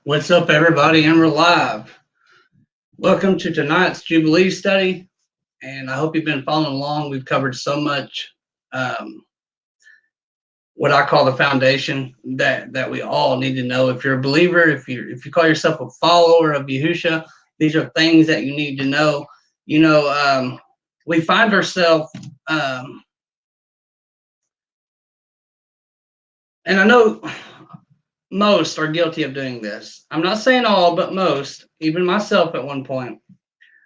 What's up, everybody? And we're live. Welcome to tonight's Jubilee study, and I hope you've been following along. We've covered so much, what I call the foundation that we all need to know. If you're a believer, if you call yourself a follower of Yahusha, these are things that you need to know. We find ourselves, and I know most are guilty of doing this. I'm not saying all, but most, even myself at one point.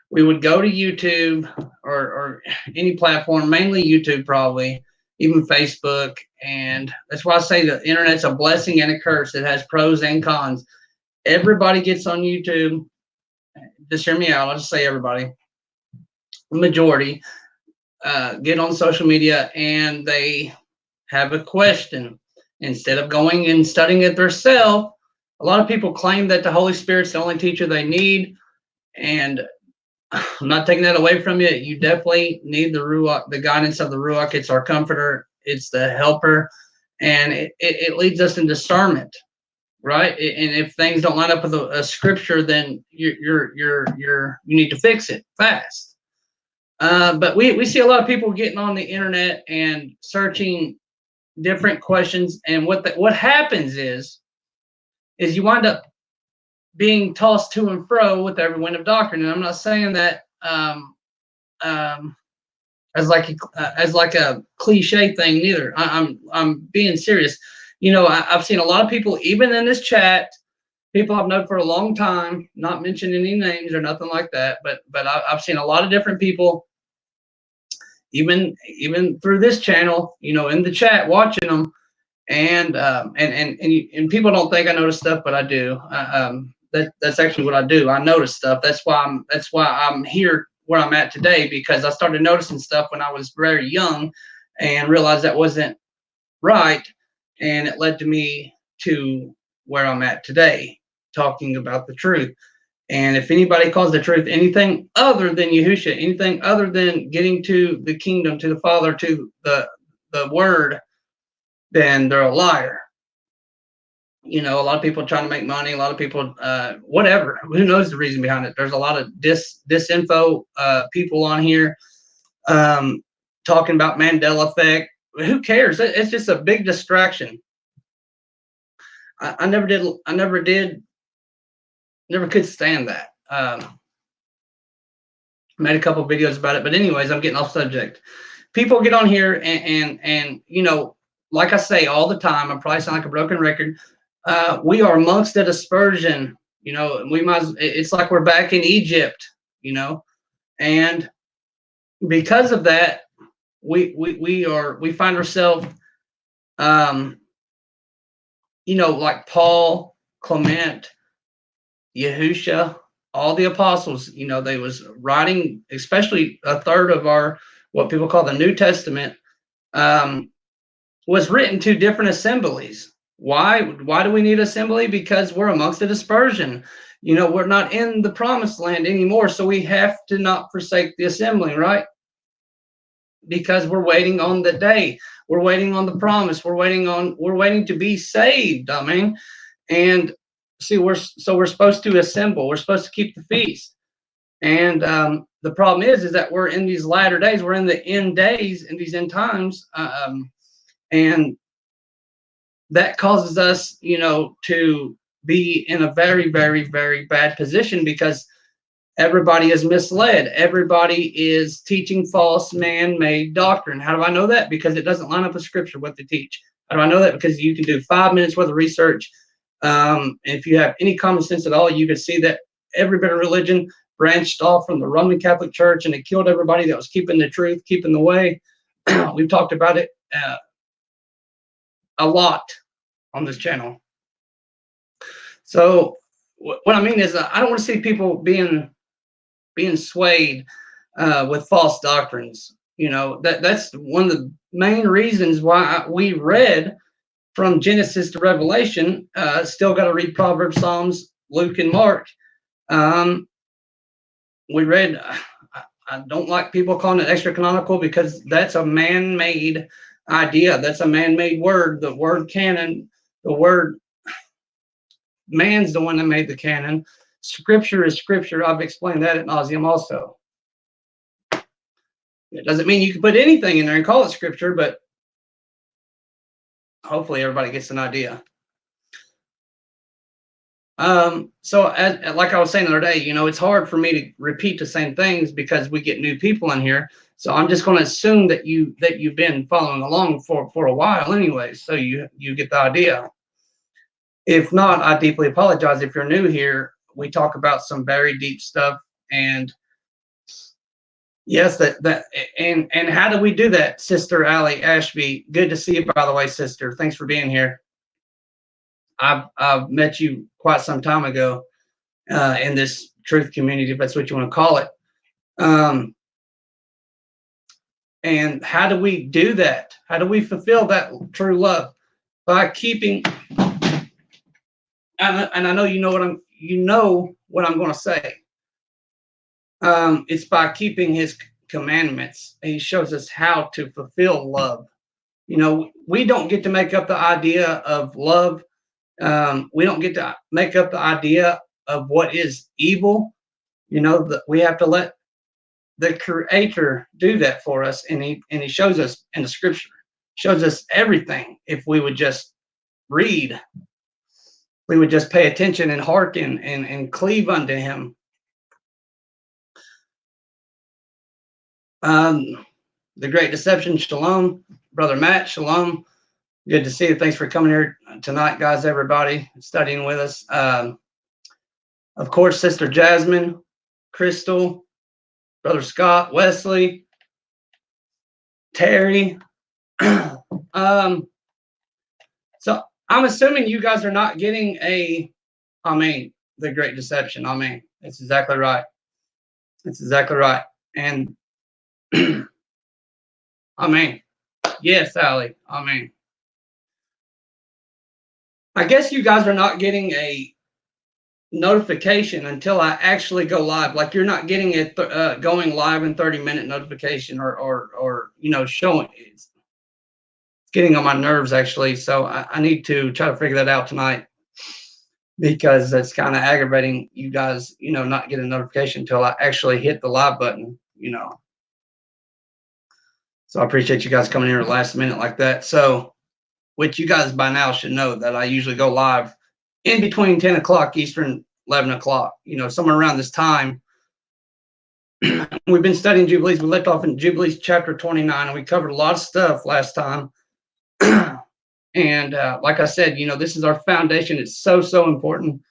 We would go to YouTube or any platform, mainly YouTube probably, even Facebook. And that's why I say the internet's a blessing and a curse. It has pros and cons. Everybody gets on YouTube. Just hear me out. I'll just say everybody. Majority get on social media and they have a question. Instead of going and studying it themselves, a lot of people claim that the Holy Spirit's the only teacher they need. And I'm not taking that away from you. You definitely need the Ruach, the guidance of the Ruach. It's our comforter. It's the helper. And it leads us in discernment, right? And if things don't line up with a scripture, then you need to fix it fast. But we see a lot of people getting on the internet and searching different questions, and what happens is you wind up being tossed to and fro with every wind of doctrine. And I'm not saying that as like a cliche thing neither. I'm being serious. I've seen a lot of people, even in this chat, people I've known for a long time, not mentioning any names or nothing like that, but I've seen a lot of different people, even through this channel, in the chat, watching them, and people don't think I notice stuff, but I do. That's actually what I do. I notice stuff. That's why I'm here where I'm at today, because I started noticing stuff when I was very young and realized that wasn't right, and it led to me to where I'm at today, talking about the truth. And if anybody calls the truth anything other than Yahusha, anything other than getting to the kingdom, to the Father, to the Word, then they're a liar. A lot of people trying to make money, a lot of people, whatever, who knows the reason behind it. There's a lot of disinfo people on here talking about Mandela effect. Who cares? It's just a big distraction. I never could stand that. Made a couple videos about it, but anyways, I'm getting off subject. People get on here and like I say all the time, I probably sound like a broken record. We are amongst a dispersion. It's like we're back in Egypt. And because of that, we find ourselves, like Paul, Clement, Yahusha, all the apostles. They was writing, especially a third of our what people call the New Testament, was written to different assemblies. Why do we need assembly? Because we're amongst a dispersion. We're not in the promised land anymore, so we have to not forsake the assembly, right? Because we're waiting on the day. We're waiting on the promise. We're waiting to be saved. And see, we're supposed to assemble. We're supposed to keep the feast. And the problem is that we're in these latter days. We're in the end days, in these end times, and that causes us, to be in a very, very, very bad position, because everybody is misled. Everybody is teaching false man-made doctrine. How do I know that? Because it doesn't line up with scripture, what they teach. How do I know that? Because you can do 5 minutes worth of research. If you have any common sense at all, you can see that every bit of religion branched off from the Roman Catholic Church, and it killed everybody that was keeping the truth, keeping the way. We've talked about it a lot on this channel. So what I mean is, I don't want to see people being swayed with false doctrines. That's one of the main reasons why we read from Genesis to Revelation. Still got to read Proverbs, Psalms, Luke, and Mark. We read. I don't like people calling it extra canonical, because that's a man-made idea. That's a man-made word. The word canon, the word man's the one that made the canon. Scripture is scripture. I've explained that ad nauseum also. It doesn't mean you can put anything in there and call it scripture, but hopefully everybody gets an idea. So like I was saying the other day, it's hard for me to repeat the same things because we get new people in here. So I'm just going to assume that you've been following along for a while anyway. So you get the idea. If not, I deeply apologize. If you're new here, we talk about some very deep stuff, and yes, and how do we do that, Sister Allie Ashby? Good to see you, by the way, sister. Thanks for being here. I've met you quite some time ago in this truth community, if that's what you want to call it. And how do we do that? How do we fulfill that true love? By keeping, and I know you know what I'm going to say. It's by keeping his commandments. He shows us how to fulfill love. We don't get to make up the idea of love. We don't get to make up the idea of what is evil. We have to let the Creator do that for us, and he shows us in the Scripture, shows us everything. If we would just read, we would just pay attention and hearken and cleave unto him. The Great Deception, shalom. Brother Matt, shalom. Good to see you. Thanks for coming here tonight, guys, everybody, studying with us. Of course, Sister Jasmine, Crystal, Brother Scott, Wesley, Terry. So I'm assuming you guys are not getting the Great Deception. That's exactly right. That's exactly right. And yes, Allie. I guess you guys are not getting a notification until I actually go live. Like you're not getting it going live in 30-minute notification or showing. It's getting on my nerves actually. So I need to try to figure that out tonight because it's kind of aggravating you guys, not getting a notification until I actually hit the live button, So I appreciate you guys coming here at the last minute like that. So, which you guys by now should know that I usually go live in between 10 o'clock Eastern, 11 o'clock, somewhere around this time. We've been studying Jubilees. We left off in Jubilees chapter 29, and we covered a lot of stuff last time. And like I said, this is our foundation. It's so, so important.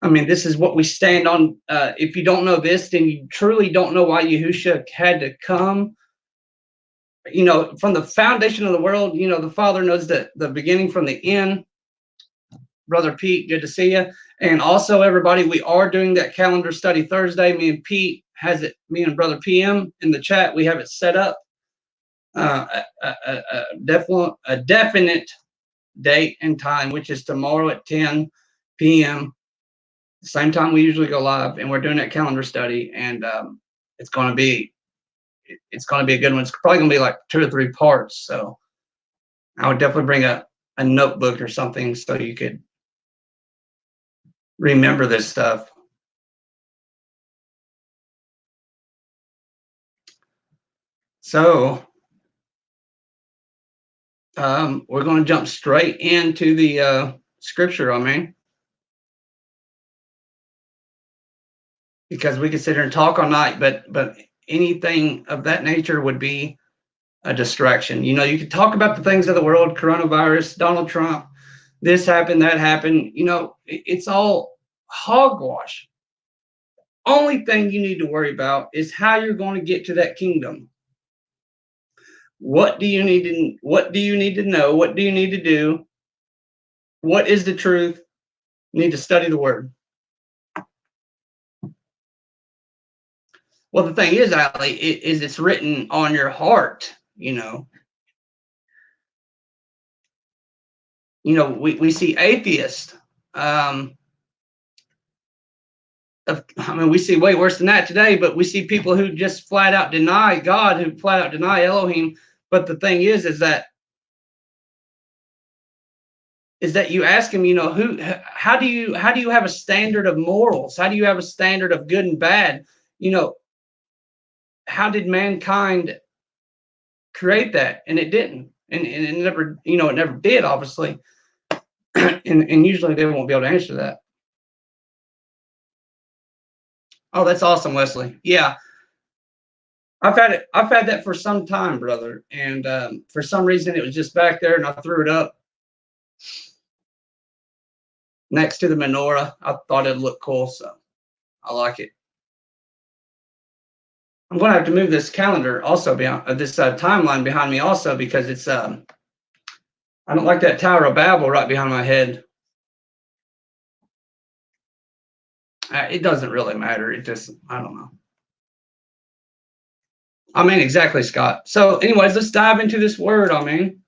This is what we stand on. If you don't know this, then you truly don't know why Yahushua had to come. From the foundation of the world, the Father knows the beginning from the end. Brother Pete, good to see you. And also, everybody, we are doing that calendar study Thursday. Me and Pete has it, me and Brother PM in the chat. We have it set up. A definite date and time, which is tomorrow at 10 p.m. Same time we usually go live, and we're doing that calendar study. And it's going to be a good one. It's probably going to be like 2 or 3 parts. So I would definitely bring a notebook or something so you could remember this stuff. So we're going to jump straight into the scripture, because we could sit here and talk all night, but anything of that nature would be a distraction. You could talk about the things of the world, coronavirus, Donald Trump, this happened, that happened. It's all hogwash. Only thing you need to worry about is how you're going to get to that kingdom. What do you need to know? What do you need to do? What is the truth? You need to study the word. Well, the thing is, Allie, it's written on your heart, we see atheists. We see way worse than that today, but we see people who just flat out deny God, who flat out deny Elohim. But the thing is that is that you ask him, how do you have a standard of morals? How do you have a standard of good and bad? How did mankind create that? And it didn't. And it never, it never did, obviously. and usually they won't be able to answer that. Oh, that's awesome, Wesley. Yeah. I've had that for some time, brother. And for some reason it was just back there and I threw it up next to the menorah. I thought it'd look cool, so I like it. I'm going to have to move this calendar also behind this timeline behind me also, because it's I don't like that Tower of Babel right behind my head. It doesn't really matter. It just, I don't know. I mean, exactly, Scott. So anyways, let's dive into this word. Amen.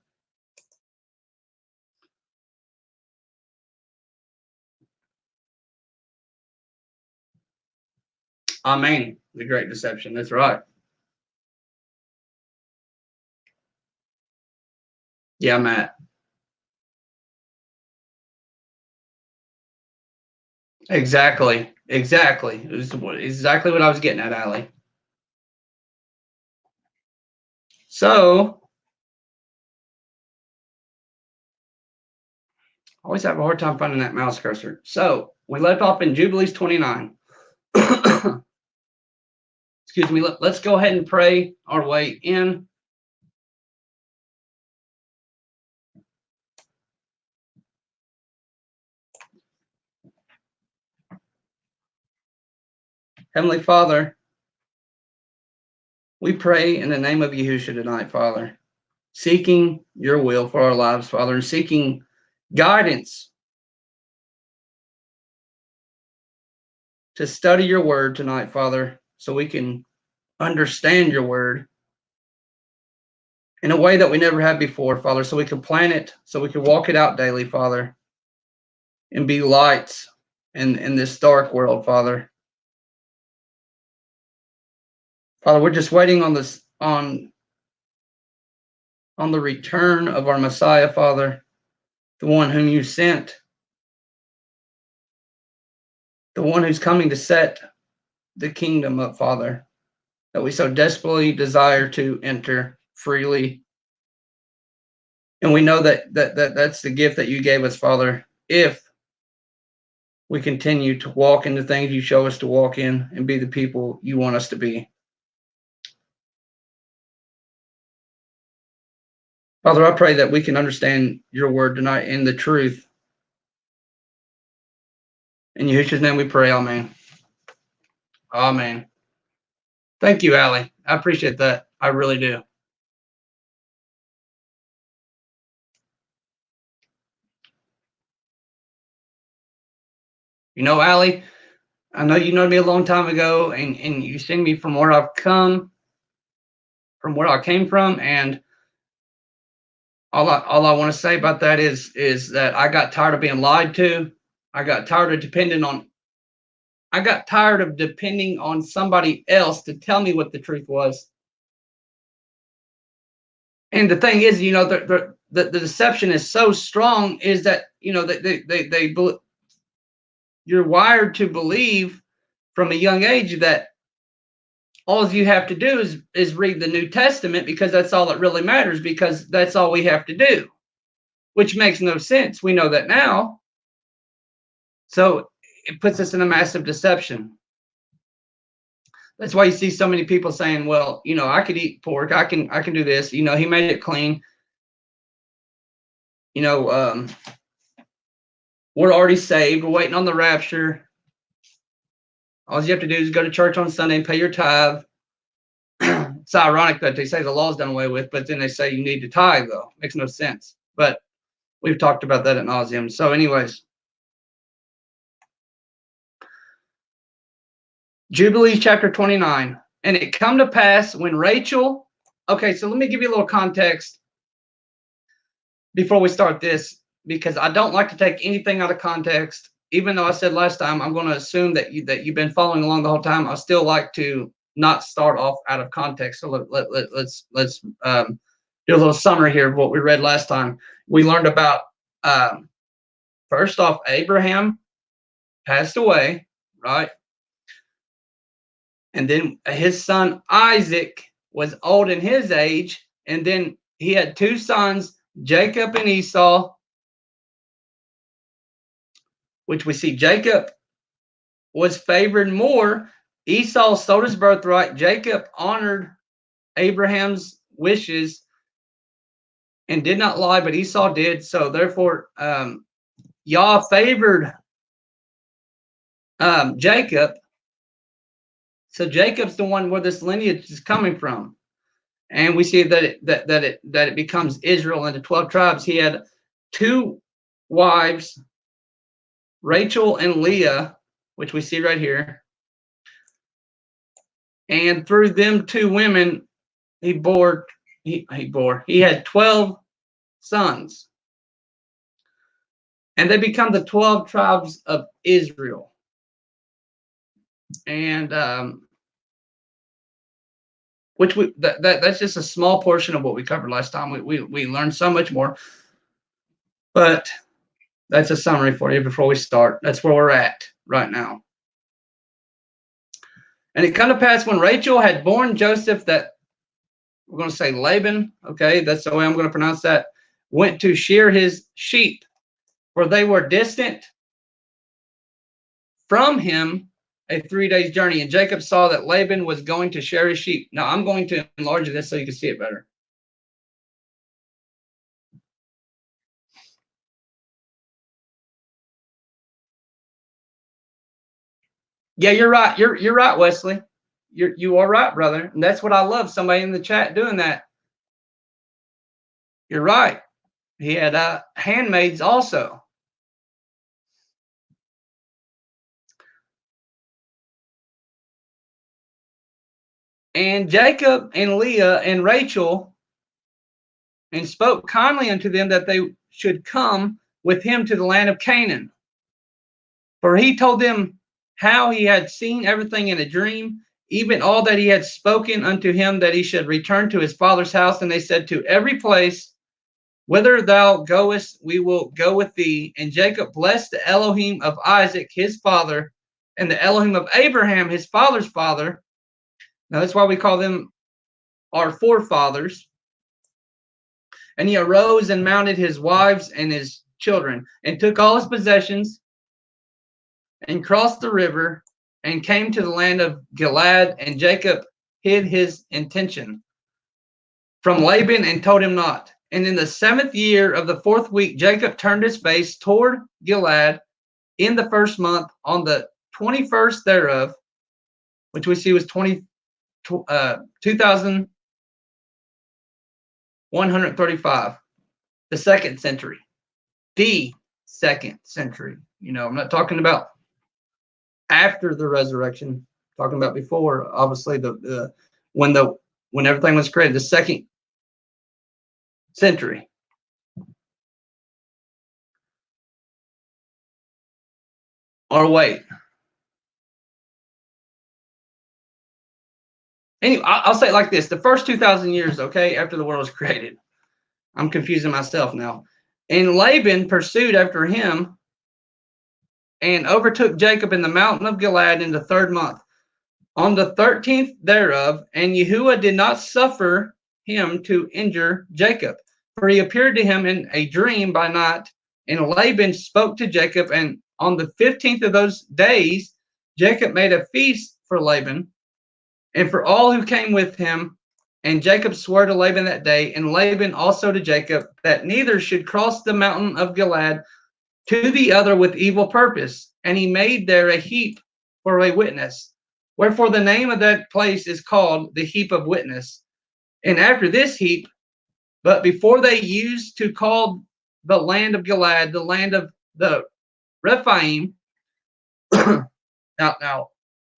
Amen. The great deception. That's right. Yeah, Matt. Exactly. Exactly. It was exactly what I was getting at, Allie. So I always have a hard time finding that mouse cursor. So we left off in Jubilees 29. Excuse me. Let's go ahead and pray our way in. Heavenly Father, we pray in the name of Yahushua tonight, Father, seeking your will for our lives, Father, and seeking guidance to study your word tonight, Father, so we can understand your word in a way that we never had before, Father, so we can plan it, so we can walk it out daily, Father, and be lights in this dark world, Father. Father, we're just waiting on this on the return of our Messiah, Father, the one whom you sent, the one who's coming to set the kingdom up, Father, that we so desperately desire to enter freely. And we know that's the gift that you gave us, Father, if we continue to walk in the things you show us to walk in and be the people you want us to be. Father, I pray that we can understand your word tonight and the truth. In Yahushua's name we pray, amen. Amen. Thank you, Allie. I appreciate that. I really do. Allie, I know you know me a long time ago, and you've seen me from where I've come, from where I came from, and all I want to say about that is that I got tired of being lied to. I got tired of depending on somebody else to tell me what the truth was. And the thing is, the deception is so strong, is that you're wired to believe from a young age that all you have to do is read the New Testament, because that's all that really matters, because that's all we have to do, which makes no sense. We know that now. So it puts us in a massive deception. That's why you see so many people saying, well, I could eat pork. I can do this. He made it clean. We're already saved. We're waiting on the rapture. All you have to do is go to church on Sunday and pay your tithe. It's ironic that they say the law's done away with, but then they say you need to tithe, though. Makes no sense. But we've talked about that ad nauseum. So anyways, Jubilee chapter 29. And it come to pass when Rachel, okay, so let me give you a little context before we start this, because I don't like to take anything out of context. Even though I said last time I'm going to assume that you've been following along the whole time, I still like to not start off out of context. So let's do a little summary here of what we read last time. We learned about first off, Abraham passed away, right? And then his son Isaac was old in his age. And then he had two sons, Jacob and Esau, which we see Jacob was favored more. Esau sold his birthright. Jacob honored Abraham's wishes and did not lie, but Esau did. So therefore, Yah favored Jacob. So Jacob's the one where this lineage is coming from, and we see that it becomes Israel into 12 tribes. He had two wives, Rachel and Leah, which we see right here, and through them two women, he had 12 sons, and they become the 12 tribes of Israel. And which that's just a small portion of what we covered last time. We learned so much more, but that's a summary for you before we start. That's where we're at right now. And it come to pass when Rachel had borne Joseph that, we're going to say Laban, okay, that's the way I'm going to pronounce that, went to shear his sheep, for they were distant from him a 3 days journey. And Jacob saw that Laban was going to shear his sheep. Now I'm going to enlarge this so you can see it better. Yeah, you're right. You're right, Wesley. You are right, brother. And that's what I love. Somebody in the chat doing that. You're right. He had handmaids also. And Jacob and Leah and Rachel, and spoke kindly unto them that they should come with him to the land of Canaan. For he told them how he had seen everything in a dream, even all that he had spoken unto him, that he should return to his father's house. And they said, to every place whither thou goest, we will go with thee. And Jacob blessed the Elohim of Isaac, his father, and the Elohim of Abraham, his father's father. Now that's why we call them our forefathers. And he arose and mounted his wives and his children, and took all his possessions, and crossed the river, and came to the land of Gilead. And Jacob hid his intention from Laban, and told him not. And in the 7th year of the 4th week, Jacob turned his face toward Gilead in the 1st month, on the 21st thereof, which we see was 2,135, the 2nd century. The 2nd century. You know, I'm not talking about after the resurrection, I'm talking about before. Obviously, when everything was created, the 2nd century. Or wait. Anyway, I'll say it like this. The first 2,000 years, okay, after the world was created. I'm confusing myself now. And Laban pursued after him and overtook Jacob in the mountain of Gilead in the 3rd month, on the 13th thereof. And Yahuwah did not suffer him to injure Jacob, for he appeared to him in a dream by night. And Laban spoke to Jacob, and on the 15th of those days, Jacob made a feast for Laban and for all who came with him. And Jacob swore to Laban that day, and Laban also to Jacob, that neither should cross the mountain of Gilead to the other with evil purpose. And he made there a heap for a witness. Wherefore the name of that place is called the heap of witness. And after this heap, but before they used to call the land of Gilead the land of the Rephaim. Now,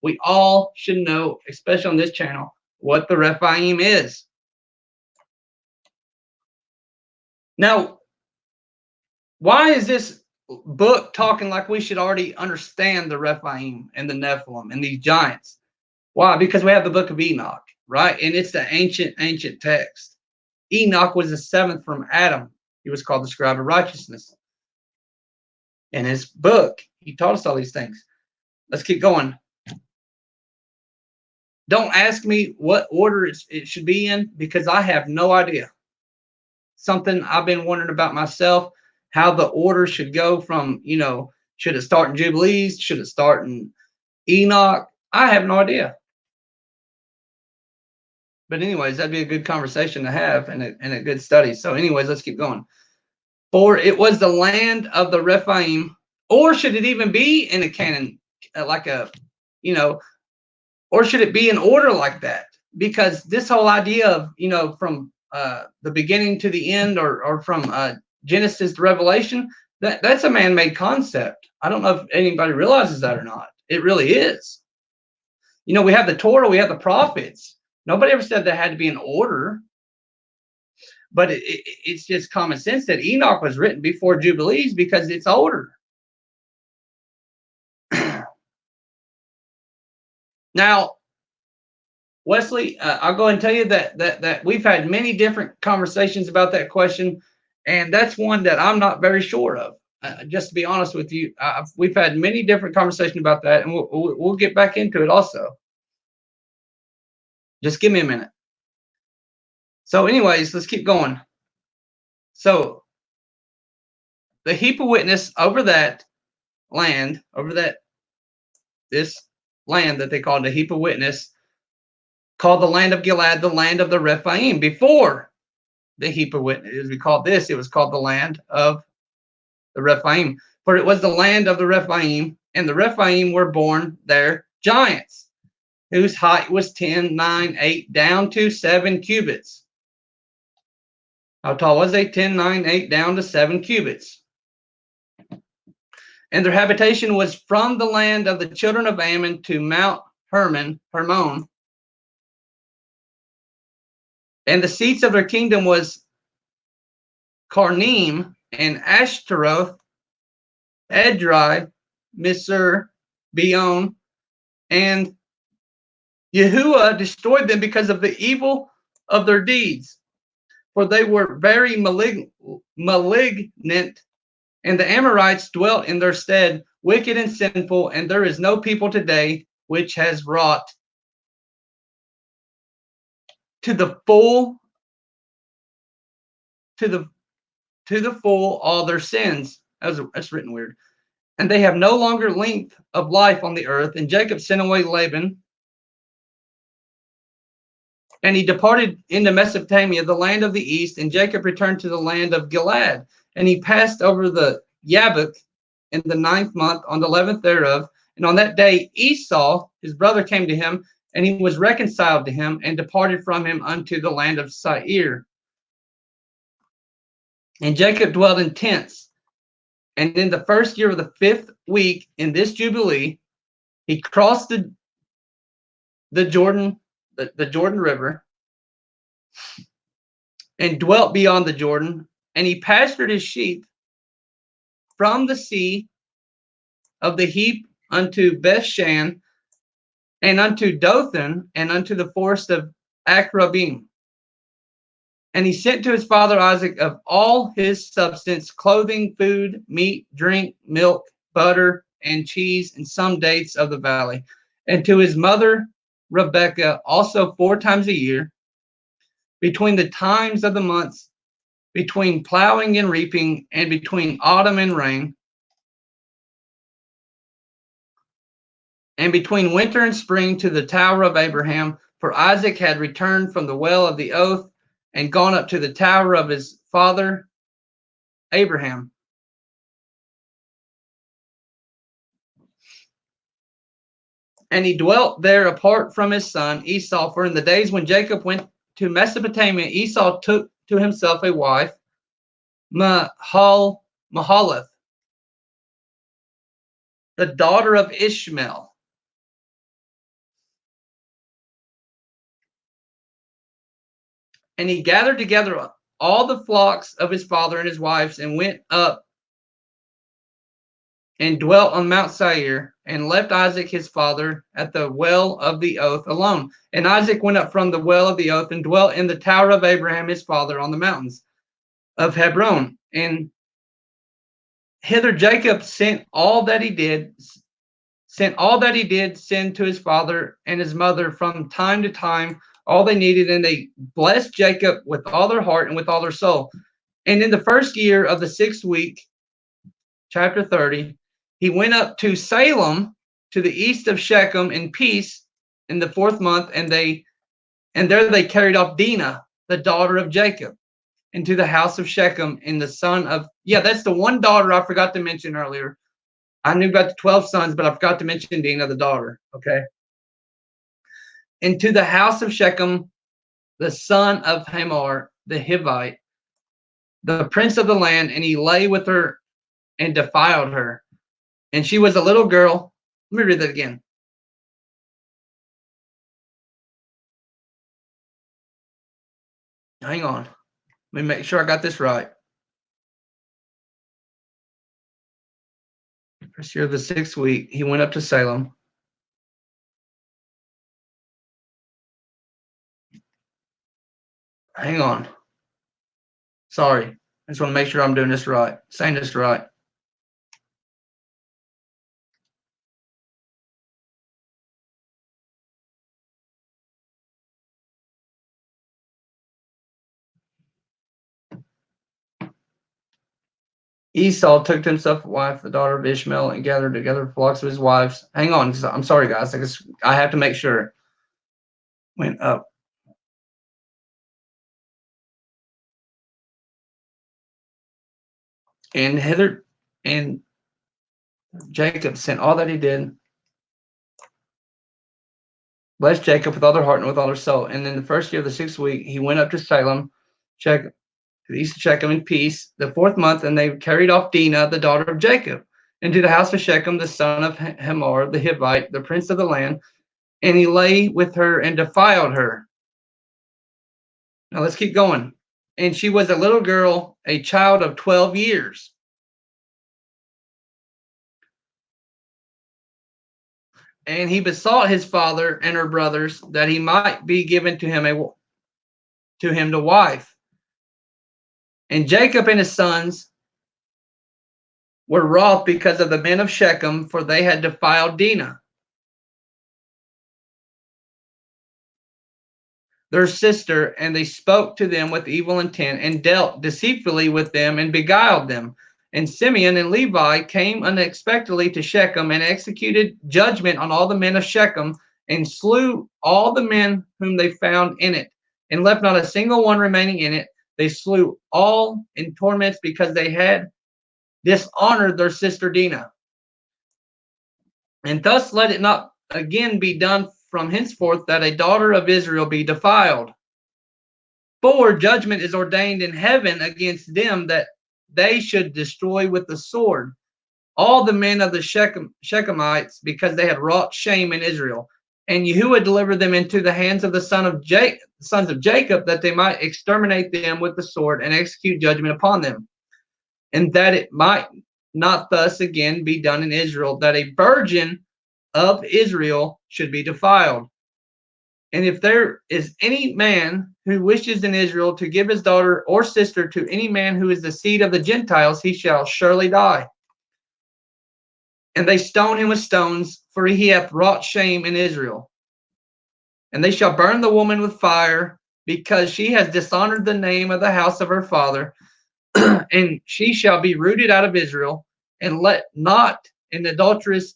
we all should know, especially on this channel, what the Rephaim is. Now, why is this book talking like we should already understand the Rephaim and the Nephilim and these giants? Why? Because we have the book of Enoch, right? And it's the ancient text. Enoch was the 7th from Adam. He was called the scribe of righteousness. in his book. He taught us all these things. Let's keep going. Don't ask me what order it should be in, because I have no idea. Something I've been wondering about myself, how the order should go from, should it start in Jubilees? Should it start in Enoch? I have no idea. But anyways, that'd be a good conversation to have and a good study. So anyways, let's keep going. For it was the land of the Rephaim, or should it even be in a canon, like a, or should it be in order like that? Because this whole idea of, from the beginning to the end, or from Genesis to Revelation, that's a man-made concept. I don't know if anybody realizes that or not. It really is. We have the Torah, we have the prophets. Nobody ever said there had to be an order. But it's just common sense that Enoch was written before Jubilees because it's older. Now, Wesley, I'll go and tell you that we've had many different conversations about that question, and that's one that I'm not very sure of. Just to be honest with you, we've had many different conversations about that, and we'll get back into it also. Just give me a minute. So anyways, let's keep going. So the heap of witness over that land, this land that they called the heap of witness, called the land of Gilead, the land of the Rephaim. Before the heap of witness, as we called this, it was called the land of the Rephaim. For it was the land of the Rephaim, and the Rephaim were born there giants, whose height was 10, 9, 8, down to 7 cubits. How tall was they? 10, 9, 8, down to 7 cubits. And their habitation was from the land of the children of Ammon to Mount Hermon. And the seats of their kingdom was Karnim and Ashtaroth, Edrei, Misr, Beon, and Yahuwah destroyed them because of the evil of their deeds, for they were very malignant, and the Amorites dwelt in their stead, wicked and sinful, and there is no people today which has wrought to the full all their sins. That's written weird. And they have no longer length of life on the earth. And Jacob sent away Laban, and he departed into Mesopotamia, the land of the east, and Jacob returned to the land of Gilead. And he passed over the Jabbok in the 9th month, on the 11th thereof. And on that day Esau, his brother, came to him, and he was reconciled to him, and departed from him unto the land of Seir. And Jacob dwelt in tents. And in the first year of the 5th week in this Jubilee, he crossed the Jordan, the Jordan River, and dwelt beyond the Jordan. And he pastured his sheep from the sea of the heap unto Bethshan, and unto Dothan, and unto the forest of Akrabim. And he sent to his father Isaac of all his substance, clothing, food, meat, drink, milk, butter, and cheese, and some dates of the valley. And to his mother Rebekah also 4 times a year, between the times of the months, between plowing and reaping, and between autumn and rain, and between winter and spring, to the tower of Abraham. For Isaac had returned from the well of the oath, and gone up to the tower of his father Abraham. And he dwelt there apart from his son Esau. For in the days when Jacob went to Mesopotamia, Esau took to himself a wife, Mahalath, the daughter of Ishmael. And he gathered together all the flocks of his father and his wives, and went up and dwelt on Mount Seir, and left Isaac his father at the well of the oath alone. And Isaac went up from the well of the oath, and dwelt in the tower of Abraham his father on the mountains of Hebron. And Hither Jacob sent all that he did send to his father and his mother from time to time, all they needed, and they blessed Jacob with all their heart and with all their soul. And in the first year of the 6th week, chapter 30, he went up to Salem to the east of Shechem in peace in the 4th month, and there they carried off Dinah, the daughter of Jacob, into the house of Shechem, and the son of, that's the one daughter I forgot to mention earlier. I knew about the 12 sons, but I forgot to mention Dinah, the daughter. Okay. Into the house of Shechem, the son of Hamor, the Hivite, the prince of the land, and he lay with her and defiled her. And she was a little girl. Let me read that again. Hang on. Let me make sure I got this right. First year of the 6th week, he went up to Salem. Hang on. Sorry. I just want to make sure I'm doing this right, saying this right. Esau took to himself a wife, the daughter of Ishmael, and gathered together flocks of his wives. Hang on. I'm sorry, guys. I have to make sure. Went up. And Jacob sent all that he did. Blessed Jacob with all their heart and with all their soul. And in the first year of the 6th week, he went up to Salem, to the east of Shechem in peace, the 4th month, and they carried off Dinah, the daughter of Jacob, into the house of Shechem, the son of Hamor, the Hivite, the prince of the land, and he lay with her and defiled her. Now let's keep going. And she was a little girl, a child of 12 years. And he besought his father and her brothers that he might be given to him to wife. And Jacob and his sons were wroth because of the men of Shechem, for they had defiled Dinah, their sister, and they spoke to them with evil intent, and dealt deceitfully with them, and beguiled them. And Simeon and Levi came unexpectedly to Shechem, and executed judgment on all the men of Shechem, and slew all the men whom they found in it, and left not a single one remaining in it. They slew all in torments, because they had dishonored their sister Dinah. And thus let it not again be done from henceforth, that a daughter of Israel be defiled. For judgment is ordained in heaven against them, that they should destroy with the sword all the men of the Shechemites, because they had wrought shame in Israel. And Yahuwah delivered them into the hands of the sons of Jacob, that they might exterminate them with the sword and execute judgment upon them. And that it might not thus again be done in Israel, that a virgin of Israel should be defiled. And if there is any man who wishes in Israel to give his daughter or sister to any man who is the seed of the Gentiles, he shall surely die. And they stone him with stones, for he hath wrought shame in Israel. And they shall burn the woman with fire, because she has dishonored the name of the house of her father. And she shall be rooted out of Israel, and let not an adulteress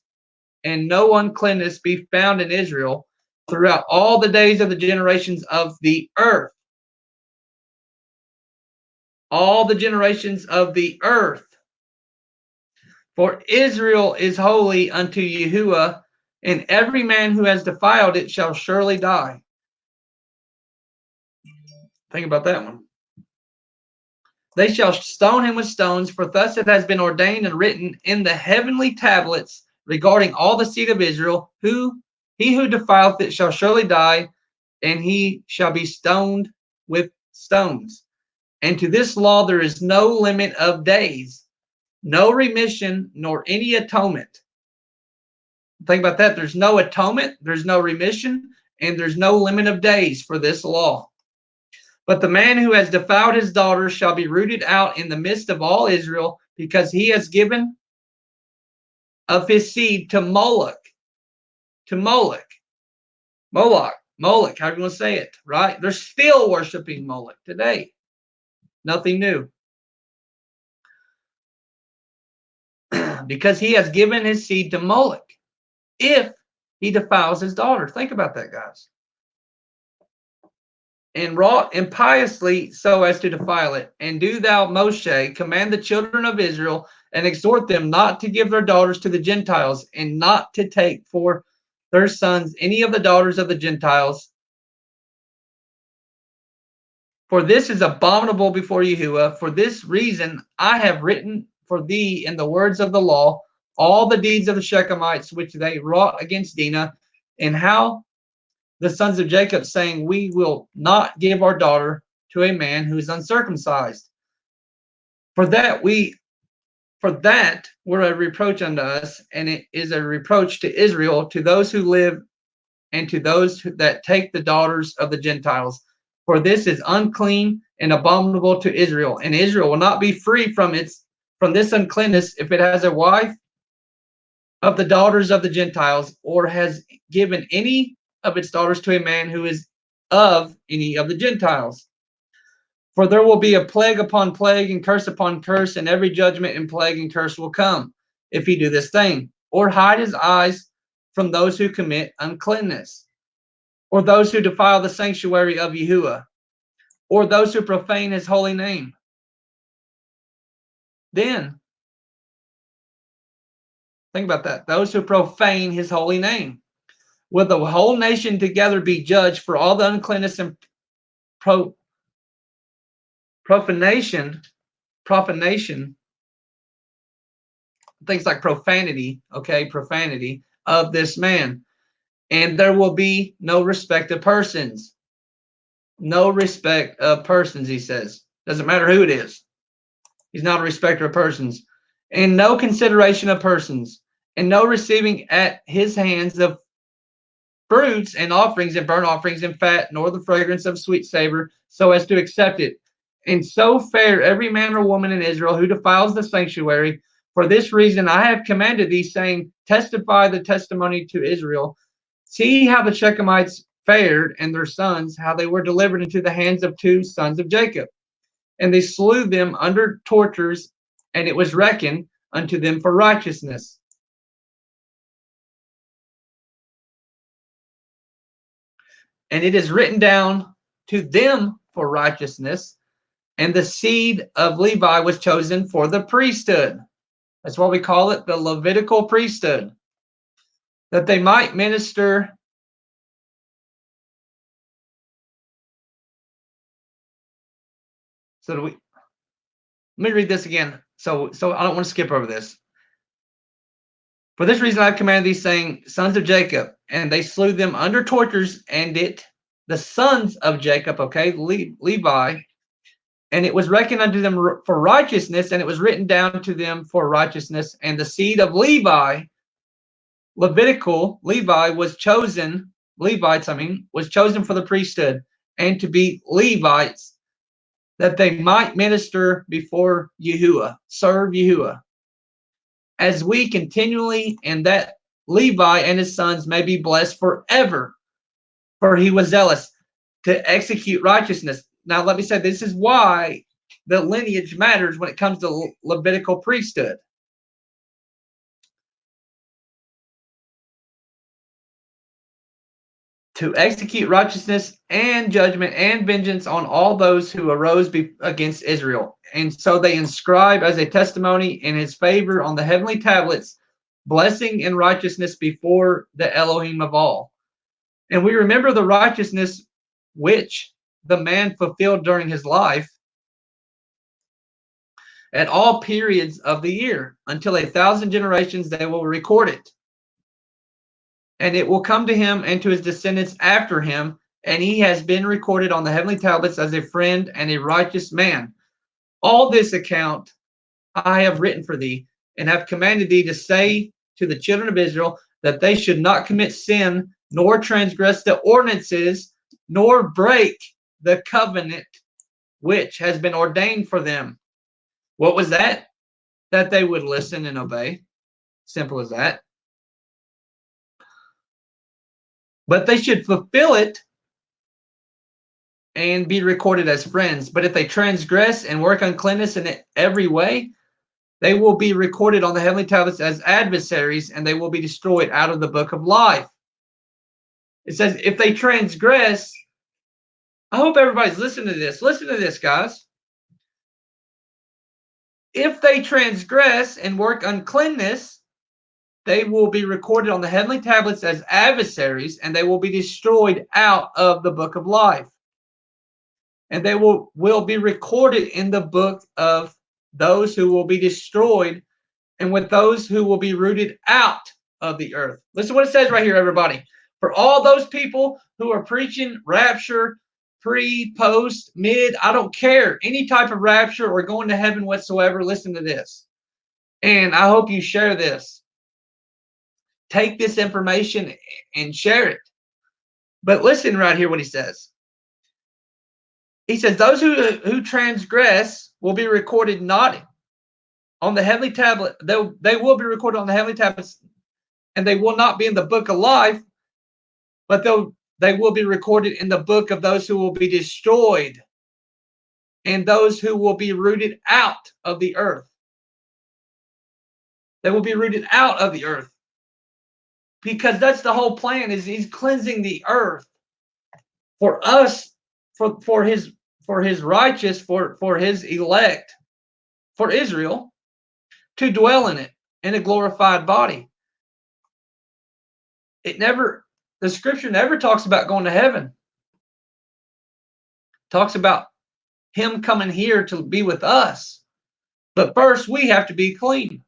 and no uncleanness be found in Israel throughout all the days of the generations of the earth. All the generations of the earth. For Israel is holy unto Yahuwah, and every man who has defiled it shall surely die. Think about that one. They shall stone him with stones, for thus it has been ordained and written in the heavenly tablets regarding all the seed of Israel, he who defileth it shall surely die, and he shall be stoned with stones. And to this law there is no limit of days, no remission, nor any atonement. Think about that. There's no atonement, there's no remission, and there's no limit of days for this law. But the man who has defiled his daughter shall be rooted out in the midst of all Israel, because he has given of his seed to Moloch, Moloch, Moloch, how do you want to say it, right? They're still worshiping Moloch today. Nothing new. Because he has given his seed to Moloch, if he defiles his daughter. Think about that, guys. And wrought impiously so as to defile it. And do thou, Moshe, command the children of Israel, and exhort them not to give their daughters to the Gentiles, and not to take for their sons any of the daughters of the Gentiles. For this is abominable before Yahuwah. For this reason I have written for thee in the words of the law all the deeds of the Shechemites which they wrought against Dinah, and how the sons of Jacob, saying, we will not give our daughter to a man who is uncircumcised. For that were a reproach unto us, and it is a reproach to Israel, to those who live, and to those that take the daughters of the Gentiles. For this is unclean and abominable to Israel, and Israel will not be free from this uncleanness if it has a wife of the daughters of the Gentiles, or has given any of its daughters to a man who is of any of the Gentiles. For there will be a plague upon plague, and curse upon curse, and every judgment and plague and curse will come, if he do this thing, or hide his eyes from those who commit uncleanness, or those who defile the sanctuary of Yahuwah, or those who profane his holy name. Then, think about that. Those who profane his holy name. Will the whole nation together be judged for all the uncleanness and profanation, things like profanity, profanity of this man. And there will be no respect of persons. No respect of persons, he says. Doesn't matter who it is. He's not a respecter of persons. And no consideration of persons. And no receiving at his hands of fruits and offerings and burnt offerings and fat, nor the fragrance of sweet savor, so as to accept it. And so fare every man or woman in Israel who defiles the sanctuary. For this reason I have commanded thee, saying, testify the testimony to Israel. See how the Shechemites fared, and their sons, how they were delivered into the hands of two sons of Jacob. And they slew them under tortures, and it was reckoned unto them for righteousness. And it is written down to them for righteousness, and the seed of Levi was chosen for the priesthood. That's why we call it the Levitical priesthood, that they might minister let me read this again. So I don't want to skip over this. For this reason I've commanded these, saying, sons of Jacob, and they slew them under tortures, and the sons of Jacob, Levi, and it was reckoned unto them for righteousness, and it was written down to them for righteousness. And the seed of Levi, Levitical, Levi was chosen, Levites, was chosen for the priesthood, and to be Levites, that they might minister before Yahuwah, serve Yahuwah, as we continually, and that Levi and his sons may be blessed forever, for he was zealous to execute righteousness. Now, let me say, this is why the lineage matters when it comes to Levitical priesthood. To execute righteousness and judgment and vengeance on all those who arose against Israel. And so they inscribe as a testimony in his favor on the heavenly tablets, blessing and righteousness before the Elohim of all. And we remember the righteousness which the man fulfilled during his life at all periods of the year. Until 1,000 generations they will record it. And it will come to him and to his descendants after him, and he has been recorded on the heavenly tablets as a friend and a righteous man. All this account I have written for thee, and have commanded thee to say to the children of Israel that they should not commit sin, nor transgress the ordinances, nor break the covenant which has been ordained for them. What was that? that they would listen and obey. Simple as that. But they should fulfill it and be recorded as friends. But if they transgress and work uncleanness in every way, they will be recorded on the heavenly tablets as adversaries, and they will be destroyed out of the book of life. It says, if they transgress, I hope everybody's listening to this. Listen to this, guys. If they transgress and work uncleanness, they will be recorded on the heavenly tablets as adversaries, and they will be destroyed out of the book of life. And they will be recorded in the book of those who will be destroyed, and with those who will be rooted out of the earth. Listen to what it says right here, everybody. For all those people who are preaching rapture, pre, post, mid, I don't care, any type of rapture or going to heaven whatsoever, listen to this. And I hope you share this. Take this information and share it. But listen right here what he says. He says, those who transgress will be recorded not on the heavenly tablet. They will be recorded on the heavenly tablets, and they will not be in the book of life, but they will be recorded in the book of those who will be destroyed and those who will be rooted out of the earth. They will be rooted out of the earth. Because that's the whole plan, is he's cleansing the earth for us, for his righteous, for his elect, for Israel, to dwell in it in a glorified body. The scripture never talks about going to heaven. It talks about him coming here to be with us. But first we have to be clean.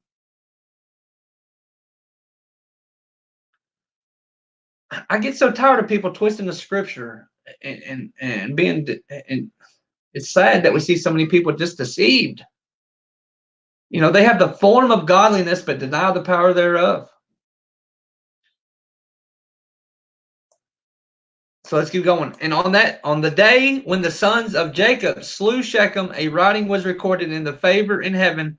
I get so tired of people twisting the scripture and being, and it's sad that we see so many people just deceived. You know, they have the form of godliness, but deny the power thereof. So let's keep going. And on the day when the sons of Jacob slew Shechem, a writing was recorded in the favor in heaven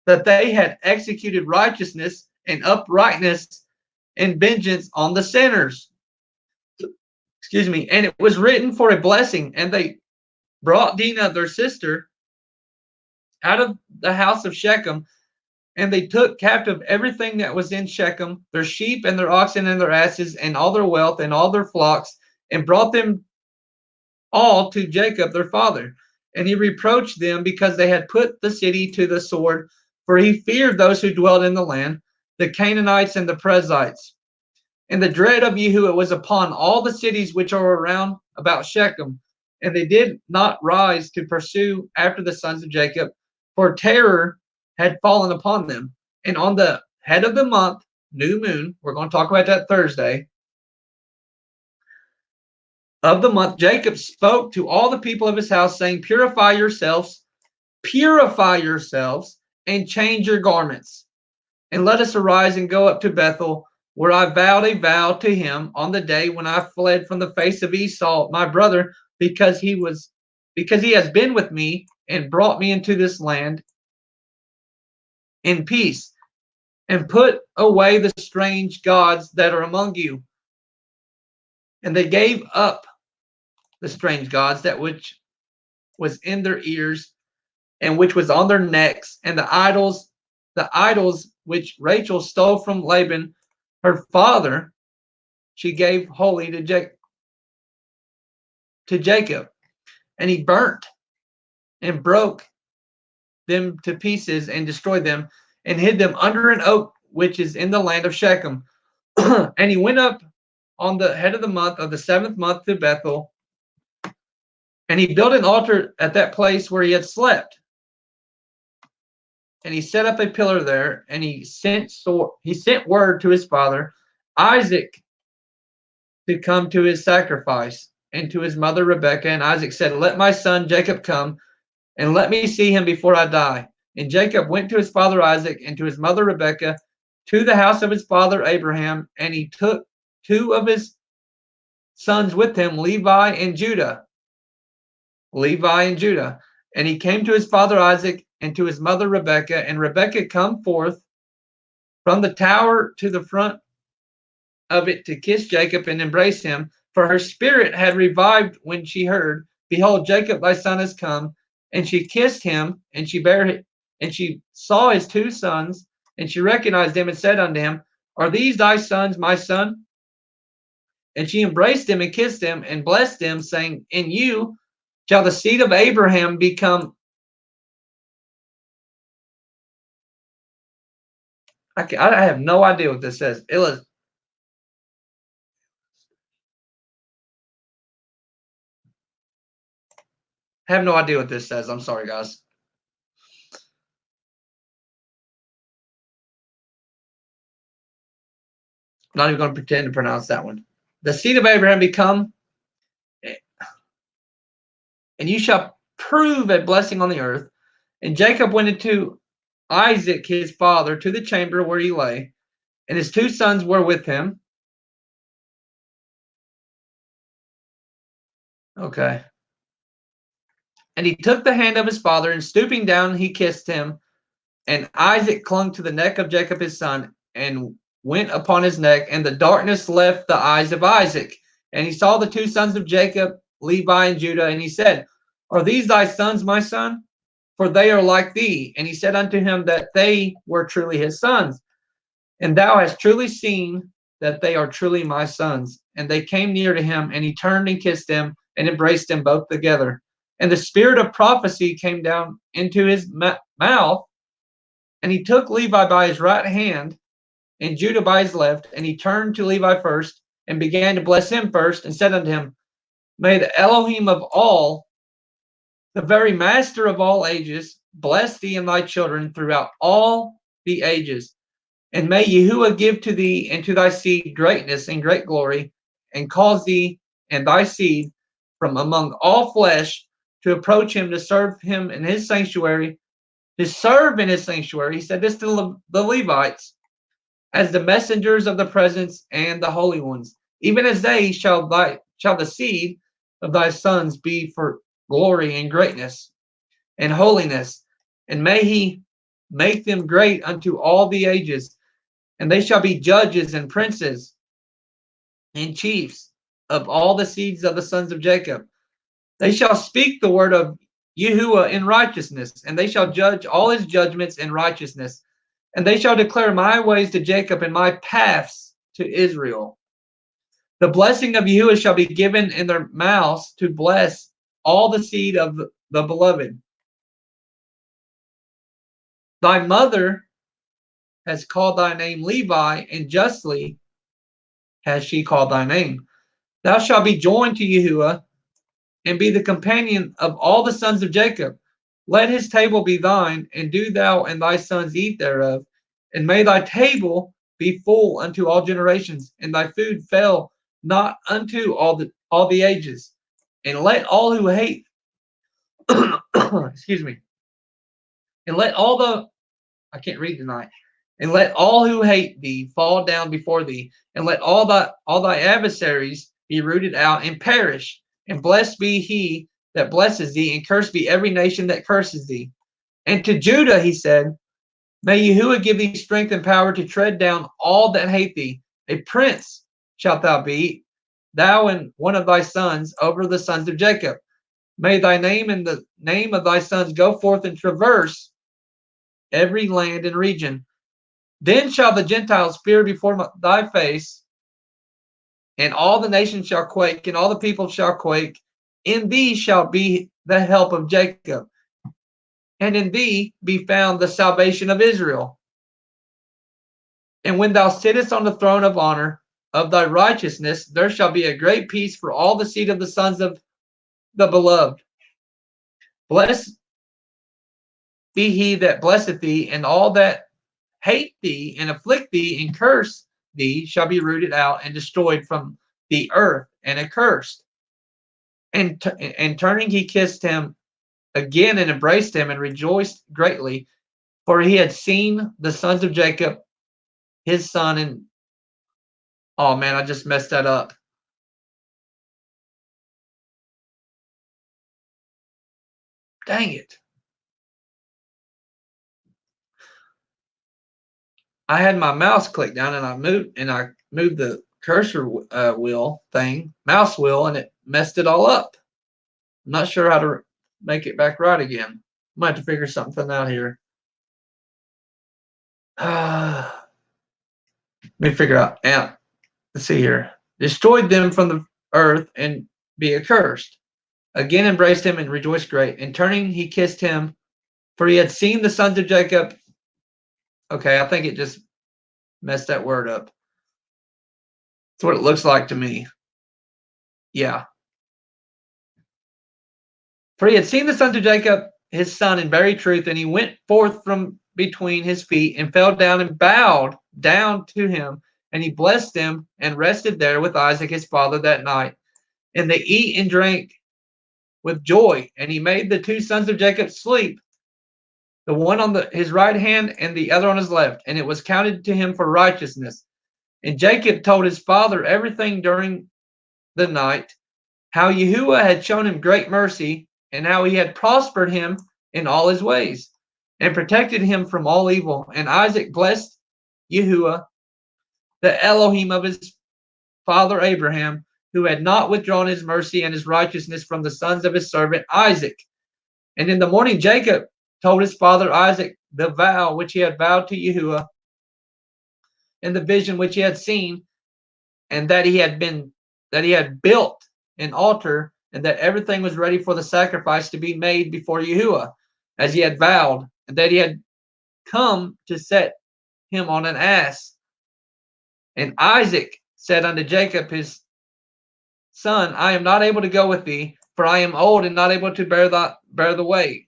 that they had executed righteousness and uprightness and vengeance on the sinners. Excuse me. And it was written for a blessing. And they brought Dinah, their sister, out of the house of Shechem, and they took captive everything that was in Shechem, their sheep and their oxen and their asses and all their wealth and all their flocks, and brought them all to Jacob their father. And he reproached them because they had put the city to the sword, for he feared those who dwelled in the land, the Canaanites and the Perizzites. And the dread of Jehu was upon all the cities which are around about Shechem, and they did not rise to pursue after the sons of Jacob, for terror had fallen upon them. And on the head of the month, new moon, we're going to talk about that Thursday, of the month, Jacob spoke to all the people of his house, saying, purify yourselves, and change your garments, and let us arise and go up to Bethel, where I vowed a vow to him on the day when I fled from the face of Esau, my brother, because he has been with me and brought me into this land in peace, and put away the strange gods that are among you. And they gave up the strange gods that which was in their ears and which was on their necks, and the idols which Rachel stole from Laban, her father, she gave wholly to Jacob. And he burnt and broke them to pieces and destroyed them, and hid them under an oak which is in the land of Shechem. And he went up on the head of the month of the 7th month to Bethel, and he built an altar at that place where he had slept. And he set up a pillar there, and he sent word to his father Isaac to come to his sacrifice, and to his mother Rebekah. And Isaac said, let my son Jacob come, and let me see him before I die. And Jacob went to his father Isaac and to his mother Rebekah to the house of his father Abraham, and he took 2 of his sons with him, Levi and Judah. And he came to his father Isaac and to his mother Rebekah. And Rebekah come forth from the tower to the front of it to kiss Jacob and embrace him, for her spirit had revived when she heard, Behold, Jacob thy son is come. And she kissed him, and she saw his two sons, and she recognized him and said unto him, Are these thy sons, my son? And she embraced him and kissed him and blessed him, saying, In you shall the seed of Abraham become. I have no idea what this says. I have no idea what this says. I'm sorry, guys. I'm not even going to pretend to pronounce that one. The seed of Abraham become, and you shall prove a blessing on the earth. And Jacob went into Isaac his father to the chamber where he lay, and his two sons were with him. Okay. And he took the hand of his father, and stooping down, he kissed him. And Isaac clung to the neck of Jacob his son, and went upon his neck, and the darkness left the eyes of Isaac. And he saw the two sons of Jacob, Levi and Judah, and he said, Are these thy sons, my son? For they are like thee. And he said unto him that they were truly his sons. And thou hast truly seen that they are truly my sons. And they came near to him, and he turned and kissed them, and embraced them both together. And the spirit of prophecy came down into his mouth, and he took Levi by his right hand, and Judah by his left, and he turned to Levi first, and began to bless him first, and said unto him, May the Elohim of all, the very master of all ages, bless thee and thy children throughout all the ages. And may Yahuwah give to thee and to thy seed greatness and great glory, and cause thee and thy seed from among all flesh to approach him, to serve him in his sanctuary, to serve in his sanctuary. He said this to the Levites, as the messengers of the presence and the holy ones. Even as they shall the seed of thy sons be for glory and greatness and holiness. And may he make them great unto all the ages. And they shall be judges and princes and chiefs of all the seeds of the sons of Jacob. They shall speak the word of Yahuwah in righteousness, and they shall judge all his judgments in righteousness. And they shall declare my ways to Jacob and my paths to Israel. The blessing of Yahuwah shall be given in their mouths to bless all the seed of the beloved. Thy mother has called thy name Levi, and justly has she called thy name. Thou shalt be joined to Yahuwah, and be the companion of all the sons of Jacob. Let his table be thine, and do thou and thy sons eat thereof. And may thy table be full unto all generations, and thy food fail not unto all the ages. And let all who hate, excuse me, and let all the, I can't read tonight, and let all who hate thee fall down before thee, and let all thy adversaries be rooted out and perish. And blessed be he that blesses thee, and cursed be every nation that curses thee. And to Judah he said, May Yahuwah give thee strength and power to tread down all that hate thee. A prince shalt thou be, thou and one of thy sons, over the sons of Jacob. May thy name and the name of thy sons go forth and traverse every land and region. Then shall the Gentiles fear before thy face, and all the nations shall quake, and all the people shall quake. In thee shall be the help of Jacob, and in thee be found the salvation of Israel. And when thou sittest on the throne of honor of thy righteousness, there shall be a great peace for all the seed of the sons of the beloved. Blessed be he that blesseth thee, and all that hate thee and afflict thee and curse thee shall be rooted out and destroyed from the earth and accursed. And turning, he kissed him again and embraced him and rejoiced greatly, for he had seen the sons of Jacob, his son. And oh man, I just messed that up. Dang it. I had my mouse clicked down and I moved the cursor wheel thing, mouse wheel, and it messed it all up. I'm not sure how to make it back right again. Might have to figure something out here. Let me figure out. Yeah, let's see here. Destroyed them from the earth and be accursed. Again embraced him and rejoiced great. And turning, he kissed him, for he had seen the sons of Jacob. Okay, I think it just messed that word up. That's what it looks like to me. Yeah. For he had seen the sons of Jacob, his son, in very truth, and he went forth from between his feet and fell down and bowed down to him. And he blessed them and rested there with Isaac his father that night. And they eat and drank with joy. And he made the two sons of Jacob sleep, the one on his right hand and the other on his left. And it was counted to him for righteousness. And Jacob told his father everything during the night, how Yahuwah had shown him great mercy, and how he had prospered him in all his ways, and protected him from all evil. And Isaac blessed Yahuwah, the Elohim of his father Abraham, who had not withdrawn his mercy and his righteousness from the sons of his servant Isaac. And in the morning Jacob told his father Isaac the vow which he had vowed to Yahuwah, and the vision which he had seen, and that he had built an altar, and that everything was ready for the sacrifice to be made before Yahuwah, as he had vowed, and that he had come to set him on an ass. And Isaac said unto Jacob his son, I am not able to go with thee, for I am old and not able to bear the way.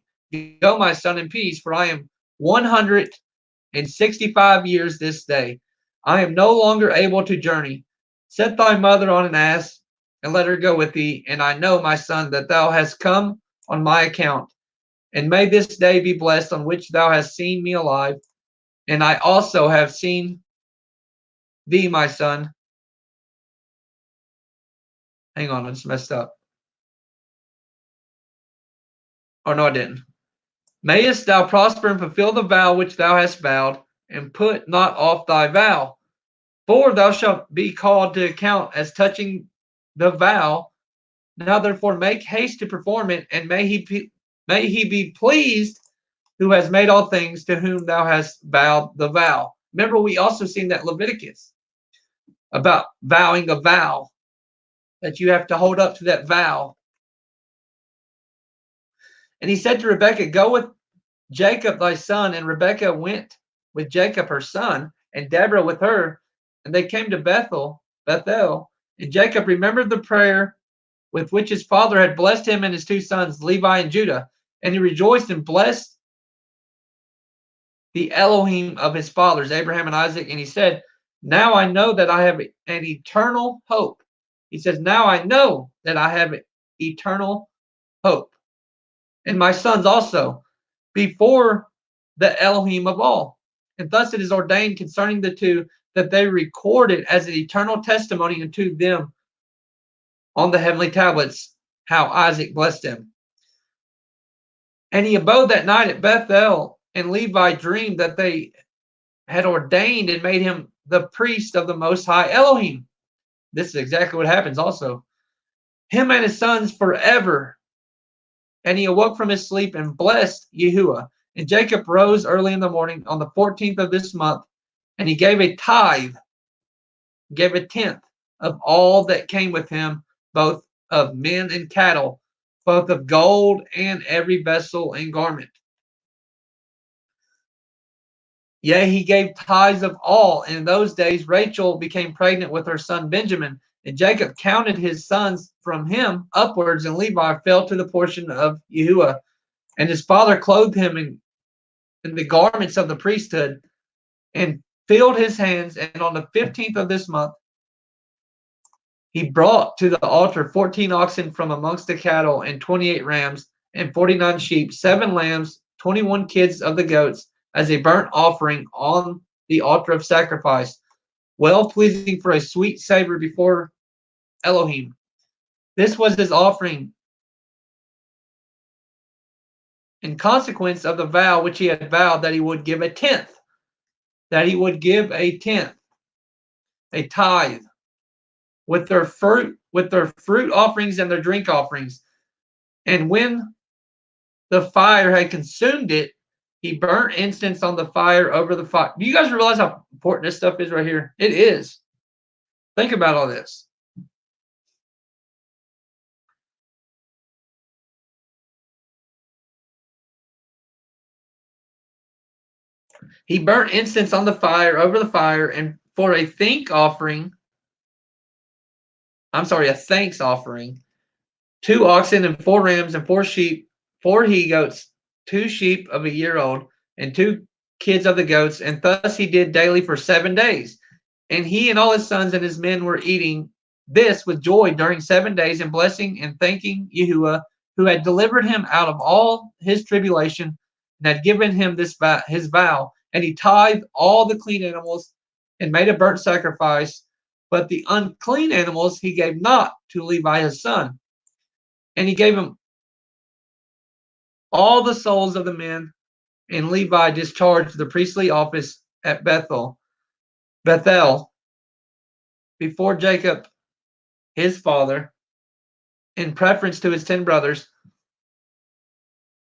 Go, my son, in peace, for I am 165 years this day. I am no longer able to journey. Set thy mother on an ass, and let her go with thee. And I know, my son, that thou hast come on my account. And may this day be blessed on which thou hast seen me alive. And I also have seen thee, my son. Hang on, I just messed up. Oh, no, I didn't. Mayest thou prosper and fulfill the vow which thou hast vowed, and put not off thy vow. For thou shalt be called to account as touching the vow. Now therefore make haste to perform it, and may he be pleased who has made all things, to whom thou hast vowed the vow. Remember, we also seen that Leviticus about vowing a vow, that you have to hold up to that vow. And he said to Rebekah, go with Jacob thy son. And Rebekah went with Jacob her son, and Deborah with her. And they came to Bethel, and Jacob remembered the prayer with which his father had blessed him and his two sons, Levi and Judah. And he rejoiced and blessed the Elohim of his fathers, Abraham and Isaac. And he said, now I know that I have an eternal hope. He says, now I know that I have eternal hope. And my sons also, before the Elohim of all. And thus it is ordained concerning the two, that they record it as an eternal testimony unto them on the heavenly tablets, how Isaac blessed him. And he abode that night at Bethel, and Levi dreamed that they had ordained and made him the priest of the Most High Elohim. This is exactly what happens also. Him and his sons forever. And he awoke from his sleep and blessed Yahuwah. And Jacob rose early in the morning on the 14th of this month, and he gave a tithe, gave a tenth of all that came with him, both of men and cattle, both of gold and every vessel and garment. Yea, he gave tithes of all. And in those days Rachel became pregnant with her son Benjamin, and Jacob counted his sons from him upwards, and Levi fell to the portion of Yahuwah. And his father clothed him in the garments of the priesthood, and filled his hands. And on the 15th of this month, he brought to the altar 14 oxen from amongst the cattle, and 28 rams, and 49 sheep, 7 lambs, 21 kids of the goats, as a burnt offering on the altar of sacrifice, well pleasing for a sweet savor before Elohim. This was his offering in consequence of the vow which he had vowed, that he would give a tenth that he would give a tenth, a tithe, with their fruit offerings and their drink offerings. And when the fire had consumed it, he burnt incense on the fire over the fire. Do you guys realize how important this stuff is right here? It is. Think about all this. He burnt incense on the fire over the fire, and for a thanks offering, 2 oxen and 4 rams and 4 sheep, 4 he goats, 2 sheep of a year old, and 2 kids of the goats, and thus he did daily for 7 days. And he and all his sons and his men were eating this with joy during 7 days, and blessing and thanking Yahuwah, who had delivered him out of all his tribulation, and had given him his vow. And he tithed all the clean animals, and made a burnt sacrifice, but the unclean animals he gave not to Levi his son. And he gave him all the souls of the men, and Levi discharged the priestly office at Bethel, before Jacob, his father, in preference to his 10 brothers.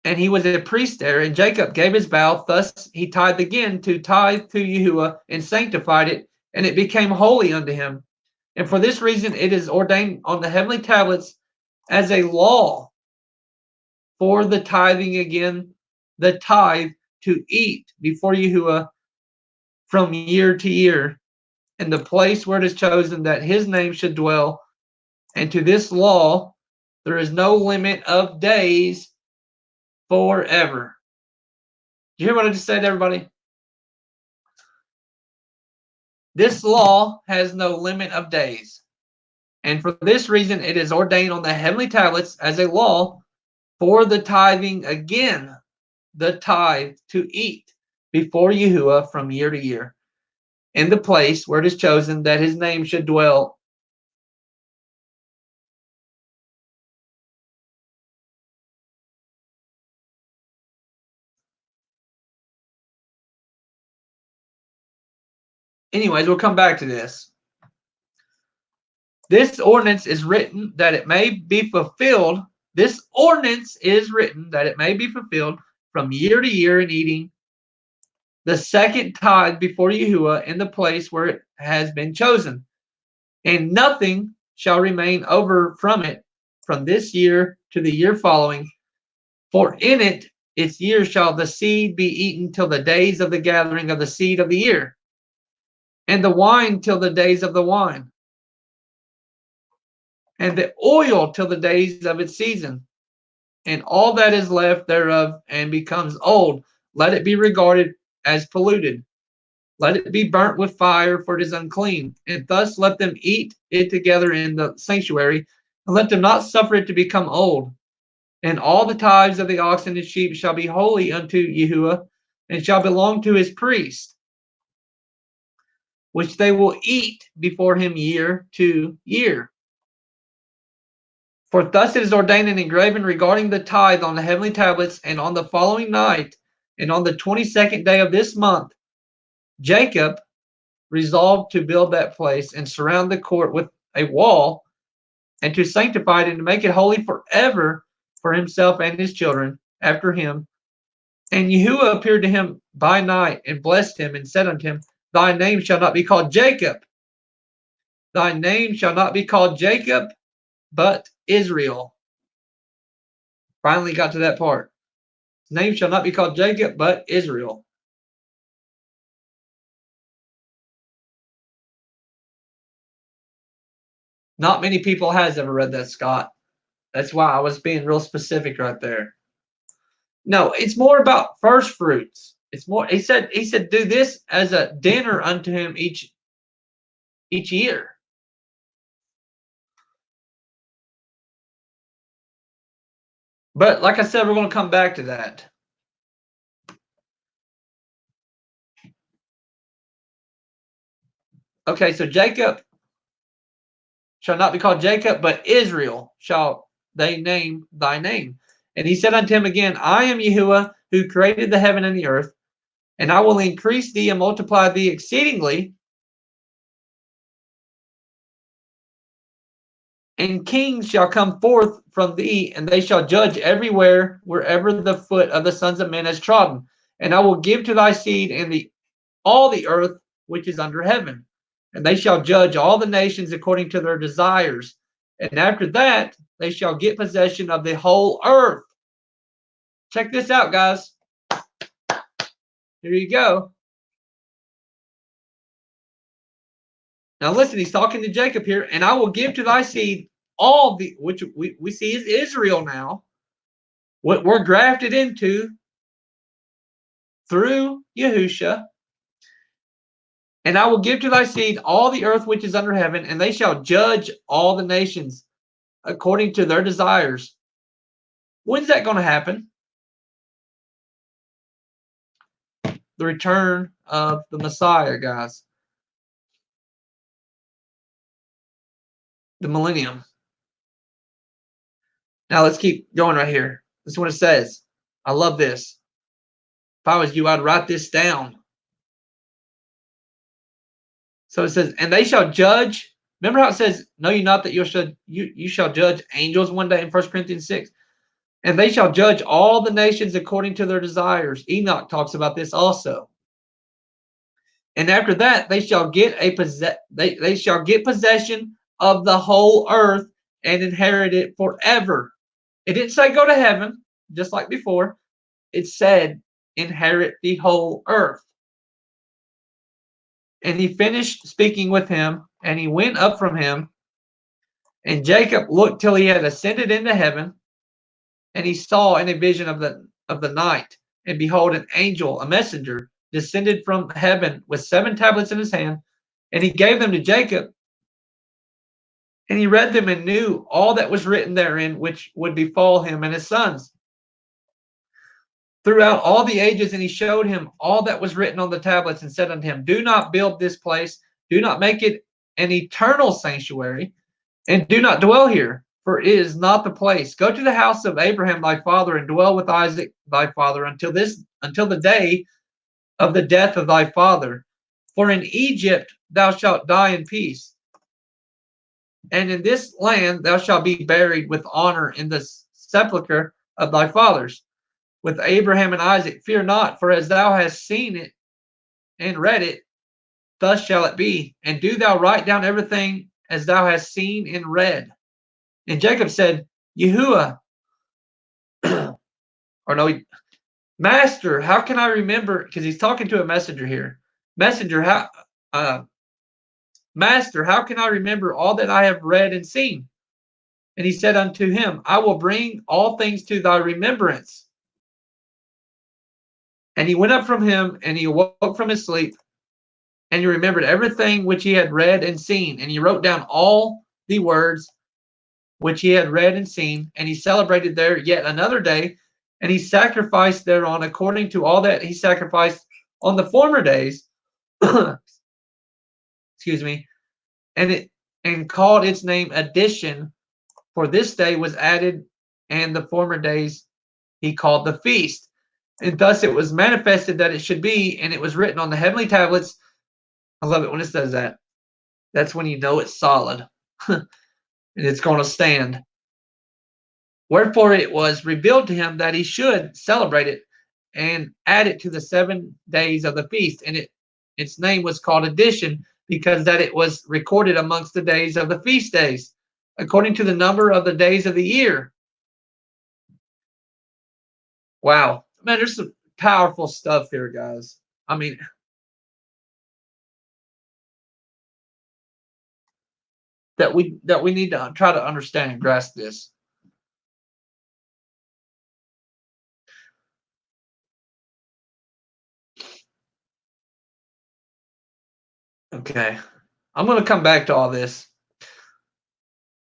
And he was a priest there, and Jacob gave his vow. Thus he tithed again to tithe to Yahuwah, and sanctified it, and it became holy unto him. And for this reason it is ordained on the heavenly tablets as a law for the tithing again, the tithe to eat before Yahuwah from year to year, in the place where it is chosen that his name should dwell. And to this law there is no limit of days forever. Do you hear what I just said, everybody? This law has no limit of days. And for this reason it is ordained on the heavenly tablets as a law for the tithing again, the tithe to eat before Yahuwah from year to year, in the place where it is chosen that his name should dwell. Anyways, we'll come back to this. This ordinance is written that it may be fulfilled. This ordinance is written that it may be fulfilled from year to year in eating the second tithe before Yahuwah in the place where it has been chosen. And nothing shall remain over from it from this year to the year following. For in it, its year shall the seed be eaten till the days of the gathering of the seed of the year, and the wine till the days of the wine, and the oil till the days of its season, and all that is left thereof and becomes old, let it be regarded as polluted. Let it be burnt with fire, for it is unclean. And thus let them eat it together in the sanctuary, and let them not suffer it to become old. And all the tithes of the oxen and sheep shall be holy unto Yahuwah, and shall belong to his priest, which they will eat before him year to year. For thus it is ordained and engraven regarding the tithe on the heavenly tablets. And on the following night, and on the 22nd day of this month, Jacob resolved to build that place and surround the court with a wall, and to sanctify it and to make it holy forever for himself and his children after him. And Yahuwah appeared to him by night and blessed him and said unto him, Thy name shall not be called Jacob. Thy name shall not be called Jacob, but Israel. Finally got to that part. His name shall not be called Jacob, but Israel. Not many people has ever read that, Scott. That's why I was being real specific right there. No, it's more about first fruits. It's more. He said, do this as a dinner unto him each year. But like I said, we're going to come back to that. Okay, so Jacob shall not be called Jacob, but Israel shall they name thy name. And he said unto him again, I am Yahuwah, who created the heaven and the earth. and I will increase thee and multiply thee exceedingly. And kings shall come forth from thee, and they shall judge everywhere, wherever the foot of the sons of men has trodden. And I will give to thy seed in all the earth which is under heaven, and they shall judge all the nations according to their desires. And after that, they shall get possession of the whole earth. Check this out, guys. Here you go. Now listen, he's talking to Jacob here, and I will give to thy seed all the, which we see is Israel now, what we're grafted into through Yahusha. And I will give to thy seed all the earth which is under heaven, and they shall judge all the nations according to their desires. When's that going to happen? The return of the Messiah, guys. The millennium. Now let's keep going right here. This is what it says. I love this. If I was you, I'd write this down. So it says, and they shall judge. Remember how it says, know ye not that you shall judge angels one day in 1 Corinthians 6? And they shall judge all the nations according to their desires. Enoch talks about this also. And after that, they shall get they shall get possession of the whole earth and inherit it forever. It didn't say go to heaven, just like before. It said inherit the whole earth. And he finished speaking with him, and he went up from him. And Jacob looked till he had ascended into heaven, and he saw in a vision of the night, and behold, an angel, a messenger, descended from heaven with 7 tablets in his hand, and he gave them to Jacob. And he read them and knew all that was written therein, which would befall him and his sons throughout all the ages. And he showed him all that was written on the tablets, and said unto him, do not build this place, do not make it an eternal sanctuary, and do not dwell here, for it is not the place. Go to the house of Abraham thy father, and dwell with Isaac thy father until the day of the death of thy father. For in Egypt thou shalt die in peace, and in this land thou shalt be buried with honor in the sepulchre of thy fathers, with Abraham and Isaac. Fear not, for as thou hast seen it and read it, thus shall it be. And do thou write down everything as thou hast seen and read. And Jacob said, Yahuwah, or no, Master, how can I remember? Because he's talking to a messenger here. Master, how can I remember all that I have read and seen? And he said unto him, I will bring all things to thy remembrance. And he went up from him, and he awoke from his sleep, and he remembered everything which he had read and seen. And he wrote down all the words which he had read and seen. And he celebrated there yet another day, and he sacrificed thereon according to all that he sacrificed on the former days. Excuse me. And called its name Addition, for this day was added, and the former days he called the feast. And thus it was manifested that it should be, and it was written on the heavenly tablets. I love it when it says that. That's when you know it's solid. And it's going to stand. Wherefore it was revealed to him that he should celebrate it and add it to the 7 days of the feast. And its name was called Addition, because that it was recorded amongst the days of the feast days, according to the number of the days of the year. Wow. Man, there's some powerful stuff here, guys. I mean, that we need to try to understand and grasp this. Okay. I'm going to come back to all this.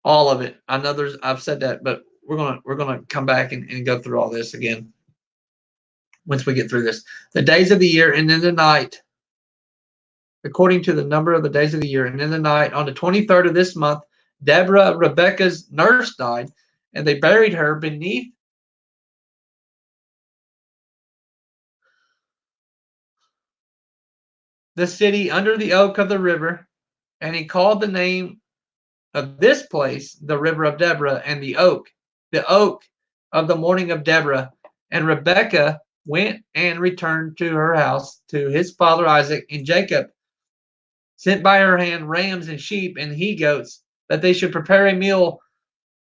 All of it. I know I've said that, but we're going to come back and go through all this again once we get through this. The days of the year, and in the night, according to the number of the days of the year, and in the night, on the 23rd of this month, Deborah, Rebekah's nurse, died, and they buried her beneath the city under the oak of the river, and he called the name of this place the river of Deborah, and the oak of the morning of Deborah. And Rebekah went and returned to her house to his father Isaac, and Jacob sent by her hand rams and sheep and he goats, that they should prepare a meal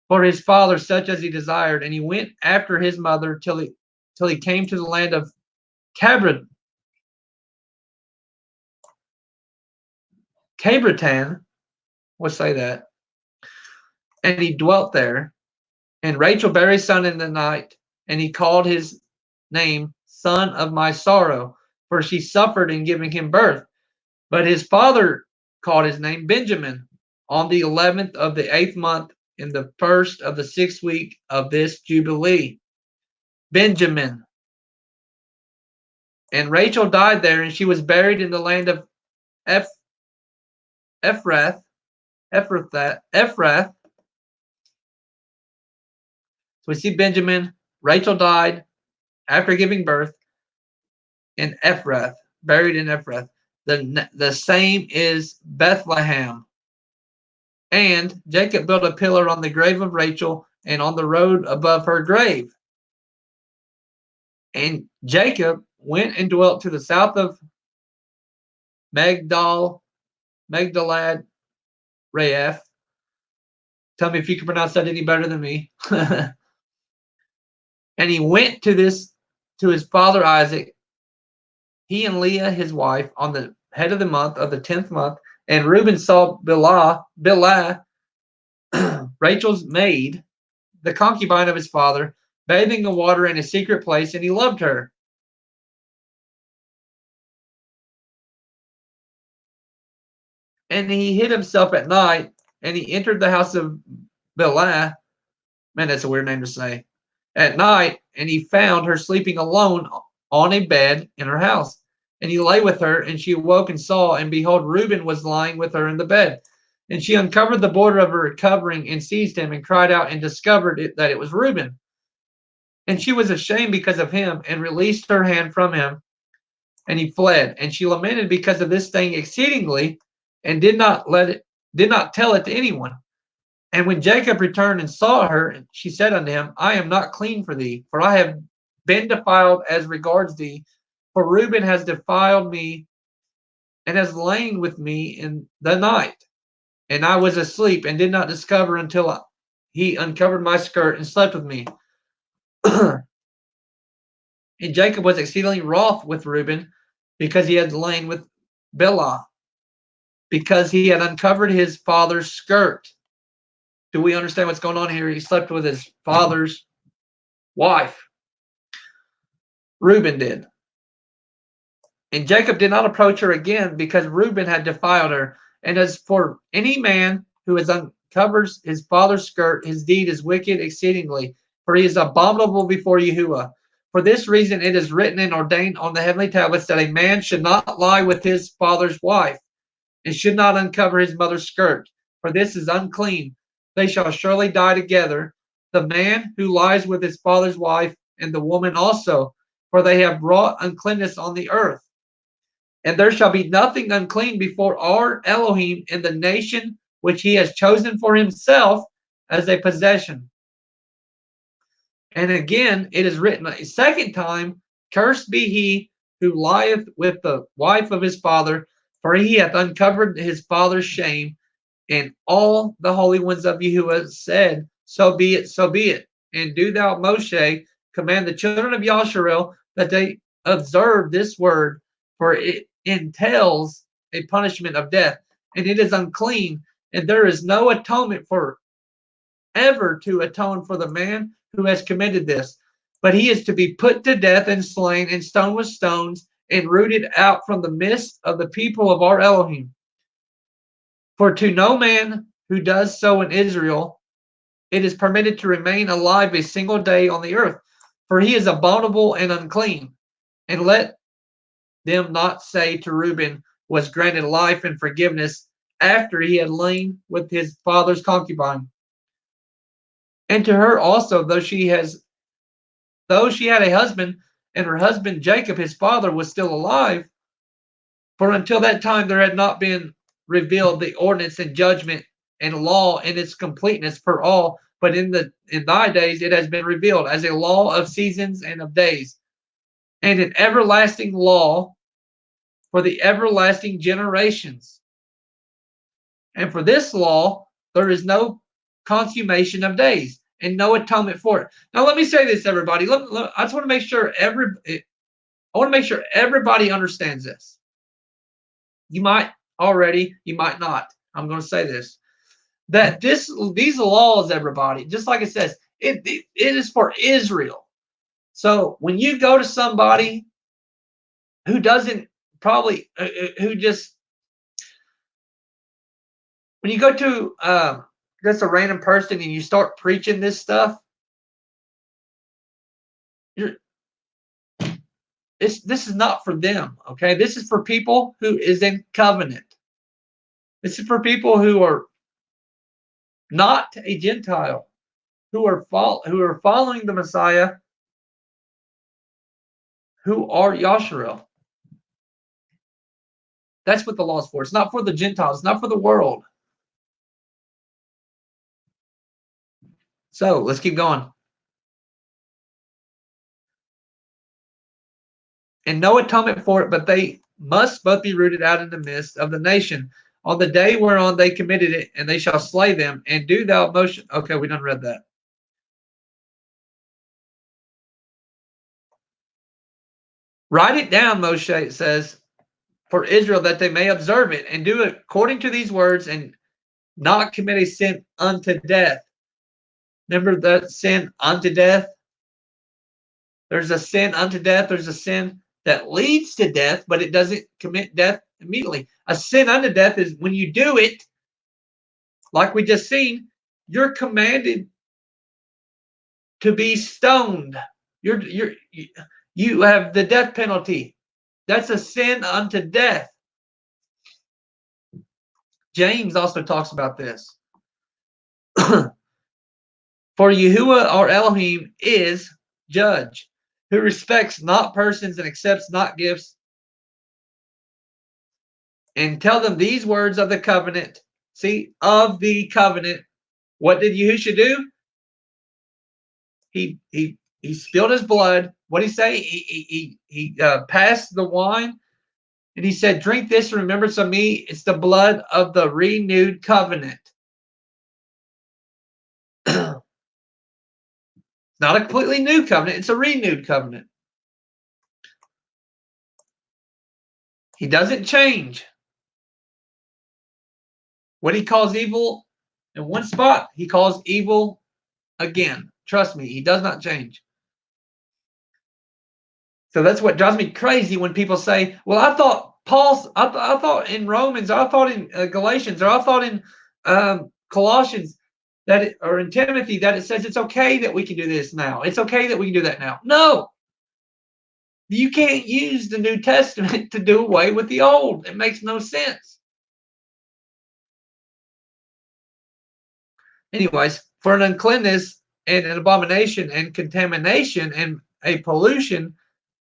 for his father, such as he desired. And he went after his mother till he came to the land of Cabratan. We'll say that. And he dwelt there. And Rachel bare a son in the night, and he called his name Son of My Sorrow, for she suffered in giving him birth. But his father called his name Benjamin, on the 11th of the 8th month, in the first of the 6th week of this Jubilee. Benjamin. And Rachel died there, and she was buried in the land of Ephrath. So we see Benjamin. Rachel died after giving birth in Ephrath, buried in Ephrath. The same is Bethlehem. And Jacob built a pillar on the grave of Rachel and on the road above her grave. And Jacob went and dwelt to the south of Magdalad Raeth. Tell me if you can pronounce that any better than me. And he went to his father Isaac, he and Leah his wife, on the head of the month of the 10th month. And Reuben saw Bilhah, Rachel's maid, the concubine of his father, bathing in water in a secret place, and he loved her. And he hid himself at night, and he entered the house of Bilhah. Man, that's a weird name to say. At night, and he found her sleeping alone on a bed in her house. And he lay with her, and she awoke and saw, and behold, Reuben was lying with her in the bed. And she uncovered the border of her covering and seized him and cried out and discovered that it was Reuben. And she was ashamed because of him and released her hand from him, and he fled. And she lamented because of this thing exceedingly, and did not tell it to anyone. And when Jacob returned and saw her, she said unto him, I am not clean for thee, for I have been defiled as regards thee. For Reuben has defiled me and has lain with me in the night. And I was asleep and did not discover until he uncovered my skirt and slept with me. And Jacob was exceedingly wroth with Reuben because he had lain with Bilhah, because he had uncovered his father's skirt. Do we understand what's going on here? He slept with his father's wife. Reuben did. And Jacob did not approach her again because Reuben had defiled her. And as for any man who has uncovers his father's skirt, his deed is wicked exceedingly, for he is abominable before Yahuwah. For this reason it is written and ordained on the heavenly tablets that a man should not lie with his father's wife, and should not uncover his mother's skirt, for this is unclean. They shall surely die together, the man who lies with his father's wife, and the woman also, for they have brought uncleanness on the earth. And there shall be nothing unclean before our Elohim in the nation which he has chosen for himself as a possession. And again, it is written a second time, Cursed be he who lieth with the wife of his father, for he hath uncovered his father's shame. And all the holy ones of Yahuwah said, So be it, so be it. And do thou, Moshe, command the children of Yasharel that they observe this word, for it entails a punishment of death, and it is unclean, and there is no atonement for ever to atone for the man who has committed this. But he is to be put to death and slain and stoned with stones and rooted out from the midst of the people of our Elohim. For to no man who does so in Israel it is permitted to remain alive a single day on the earth, for he is abominable and unclean. And let them not say to Reuben was granted life and forgiveness after he had lain with his father's concubine. And to her also, though she had a husband, and her husband Jacob his father was still alive, For until that time there had not been revealed the ordinance and judgment and law in its completeness for all, but in thy days it has been revealed as a law of seasons and of days, and an everlasting law for the everlasting generations. And for this law there is no consummation of days and no atonement for it. Now let me say this, everybody. I just want to make sure everybody understands this. You might already, you might not. I'm going to say this. That these laws, everybody, just like it says, it is for Israel. So when you go to somebody who doesn't probably, who just, when you go to just a random person and you start preaching this stuff, this is not for them, okay? This is for people who is in covenant. This is for people who are not a Gentile, who are following the Messiah, who are Yasharel. That's what the law is for. It's not for the Gentiles. It's not for the world. So let's keep going. And no atonement for it, but they must both be rooted out in the midst of the nation on the day whereon they committed it, and they shall slay them. And do thou motion. Okay, we done read that. Write it down, Moshe, it says, for Israel, that they may observe it and do it according to these words, and not commit a sin unto death. Remember that sin unto death? There's a sin unto death. There's a sin that leads to death, but it doesn't commit death immediately. A sin unto death is when you do it, like we just seen, you're commanded to be stoned. You have the death penalty. That's a sin unto death. James also talks about this. For Yahuwah our Elohim is judge, who respects not persons and accepts not gifts. And tell them these words of the covenant. See, of the covenant. What did Yahushua do? He spilled his blood. What did he say? He passed the wine, and he said, "Drink this in remembrance of me. It's the blood of the renewed covenant." Not a completely new covenant. It's a renewed covenant. He doesn't change. What he calls evil in one spot, he calls evil again. Trust me, he does not change. So that's what drives me crazy when people say, well, I thought I thought in Romans, or I thought in Galatians, or I thought in Colossians, or in Timothy, that it says it's okay that we can do this now. It's okay that we can do that now. No. You can't use the New Testament to do away with the Old. It makes no sense. Anyways, for an uncleanness and an abomination and contamination and a pollution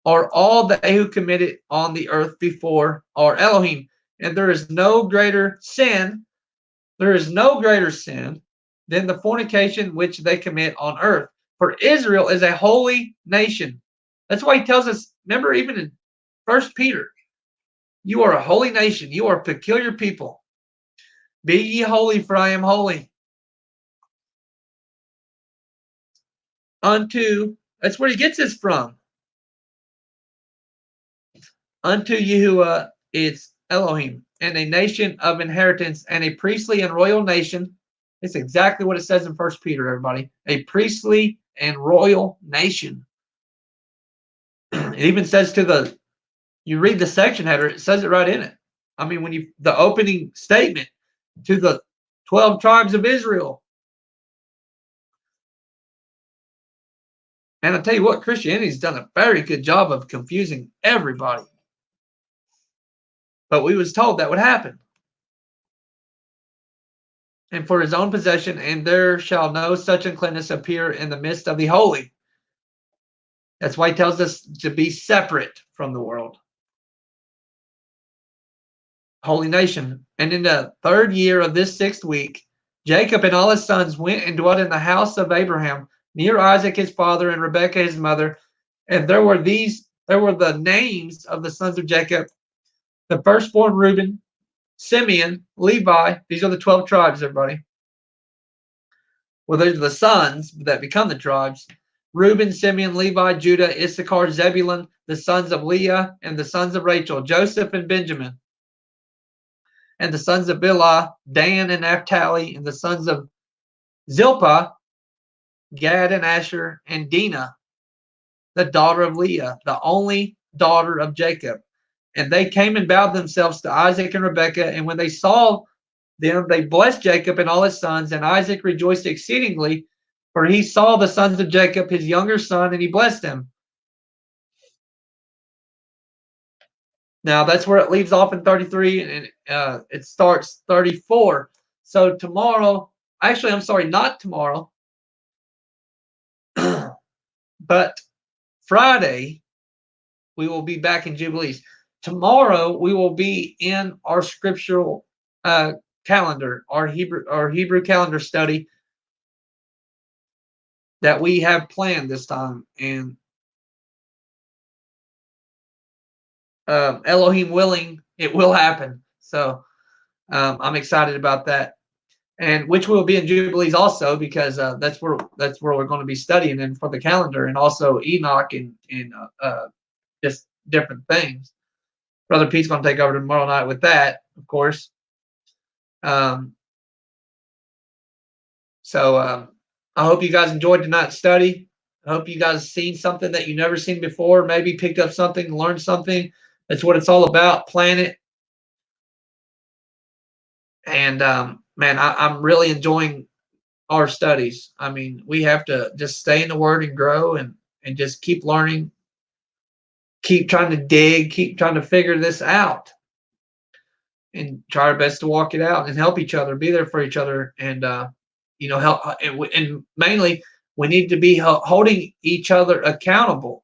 are all they who committed on the earth before our Elohim. And there is no greater sin than the fornication which they commit on earth. For Israel is a holy nation. That's why he tells us, remember, even in 1 Peter, you are a holy nation. You are a peculiar people. Be ye holy, for I am holy. That's where he gets this from. Unto Yahuwah it's Elohim, and a nation of inheritance, and a priestly and royal nation. It's exactly what it says in 1 Peter, everybody. A priestly and royal nation. It even says you read the section header, it says it right in it. I mean, the opening statement to the 12 tribes of Israel. And I tell you what, Christianity's done a very good job of confusing everybody. But we was told that would happen. And for his own possession, and there shall no such uncleanness appear in the midst of the holy. That's why he tells us to be separate from the world. holy nation. And in the 3rd year of this 6th week, Jacob and all his sons went and dwelt in the house of Abraham, near Isaac his father and Rebekah his mother. And there were the names of the sons of Jacob: the firstborn Reuben, Simeon, Levi. These are the 12 tribes, everybody. Well, those are the sons that become the tribes: Reuben, Simeon, Levi, Judah, Issachar, Zebulun, the sons of Leah, and the sons of Rachel, Joseph and Benjamin. And the sons of Bilhah, Dan and Naphtali, and the sons of Zilpah, Gad and Asher, and Dinah, the daughter of Leah, the only daughter of Jacob. And they came and bowed themselves to Isaac and Rebekah. And when they saw them, they blessed Jacob and all his sons. And Isaac rejoiced exceedingly, for he saw the sons of Jacob, his younger son, and he blessed them. Now, that's where it leaves off in 33, and it starts 34. So tomorrow, actually, I'm sorry, not tomorrow, but Friday, we will be back in Jubilees. Tomorrow, we will be in our scriptural calendar, our Hebrew calendar study that we have planned this time. And Elohim willing, it will happen. So I'm excited about that, and which will be in Jubilees also, because that's where we're going to be studying and for the calendar, and also Enoch and just different things. Brother Pete's going to take over tomorrow night with that, of course. So I hope you guys enjoyed tonight's study. I hope you guys seen something that you never seen before, maybe picked up something, learned something. That's what it's all about. Plan it. And man, I'm really enjoying our studies. I mean, we have to just stay in the Word and grow, and just keep learning, keep trying to dig, keep trying to figure this out, and try our best to walk it out and help each other, be there for each other, and help. And mainly, we need to be holding each other accountable.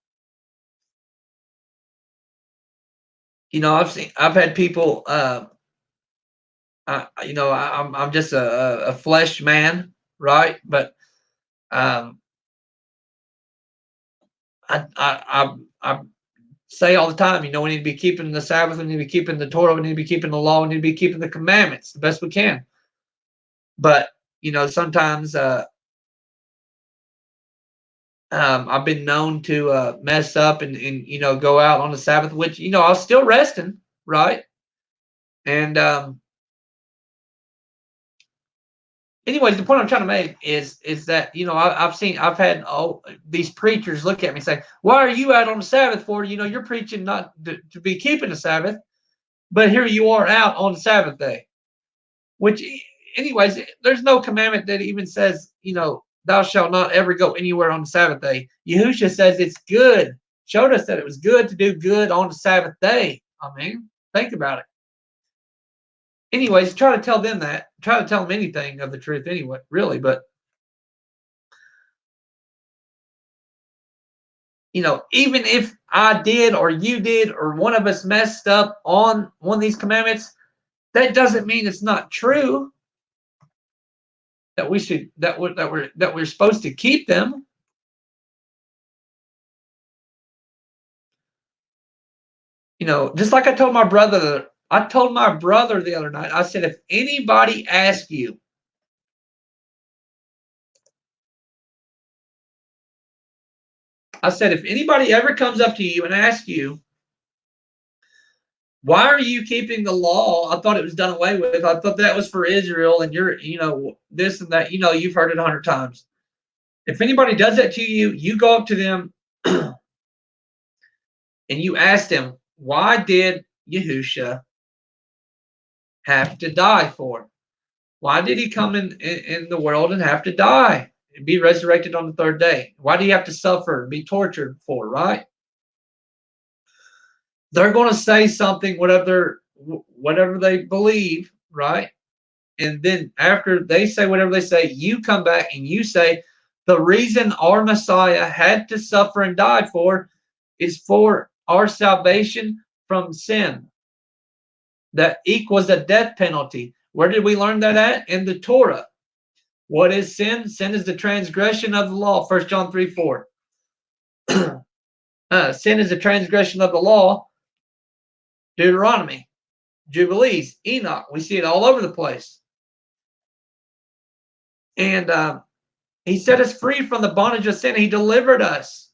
I've had people. I'm just a flesh man, right? But I say all the time, we need to be keeping the Sabbath, we need to be keeping the Torah, we need to be keeping the law, we need to be keeping the commandments the best we can. But sometimes I've been known to mess up and go out on the Sabbath, which I was still resting, right? And anyways, the point I'm trying to make is that I've had these preachers look at me and say, "Why are you out on the Sabbath for? You're preaching not to be keeping the Sabbath, but here you are out on the Sabbath day." Which, anyways, there's no commandment that even says thou shalt not ever go anywhere on the Sabbath day. Yahushua says it's good. Showed us that it was good to do good on the Sabbath day. I mean, think about it. Anyways, try to tell them that. Try to tell them anything of the truth anyway, really. But, even if I did or you did or one of us messed up on one of these commandments, that doesn't mean it's not true that we're supposed to keep them. Just like I told my brother the other night, I said, if anybody asks you, if anybody ever comes up to you and asks you, why are you keeping the law? I thought it was done away with. I thought that was for Israel, and you're, this and that. You've heard it 100 times. If anybody does that to you, you go up to them and you ask them, why did Yahushua have to die for? Why did he come in the world and have to die and be resurrected on the 3rd day? Why do you have to suffer and be tortured for, right? They're going to say something, whatever they believe, right? And then after they say whatever they say, you come back and you say, the reason our Messiah had to suffer and die for is for our salvation from sin. that equals a death penalty. Where did we learn that at? In the Torah. What is sin? Sin is the transgression of the law. 1 John 3:4. Sin is the transgression of the law. Deuteronomy, Jubilees, Enoch. We see it all over the place. And he set us free from the bondage of sin. He delivered us.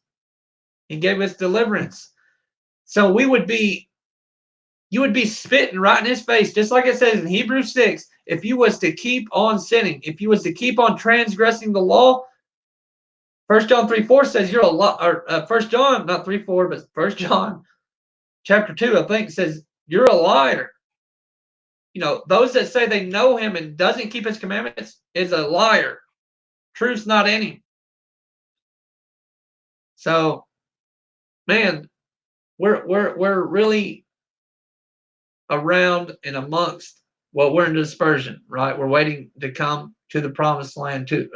He gave us deliverance. So you would be spitting right in his face, just like it says in Hebrews 6. If you was to keep on sinning, if you was to keep on transgressing the law, 1 John 3:4 says you're a or 1 John, not 3:4, but 1 John chapter 2, I think, says you're a liar. Those that say they know him and doesn't keep his commandments is a liar. Truth's not in him. So, man, we're really around and amongst, well, we're in dispersion, right? We're waiting to come to the promised land, to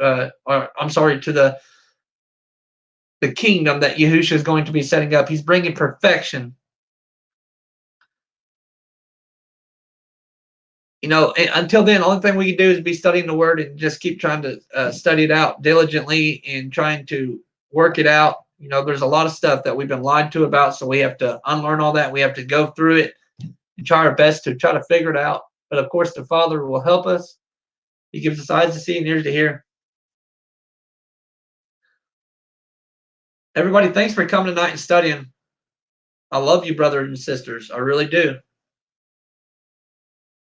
the kingdom that Yahushua is going to be setting up. He's bringing perfection. Until then, the only thing we can do is be studying the word and just keep trying to study it out diligently and trying to work it out. There's a lot of stuff that we've been lied to about, so we have to unlearn all that. We have to go through it and try our best to try to figure it out. But of course, the Father will help us. He gives us eyes to see and ears to hear. Everybody, thanks for coming tonight and studying. I love you, brothers and sisters. I really do.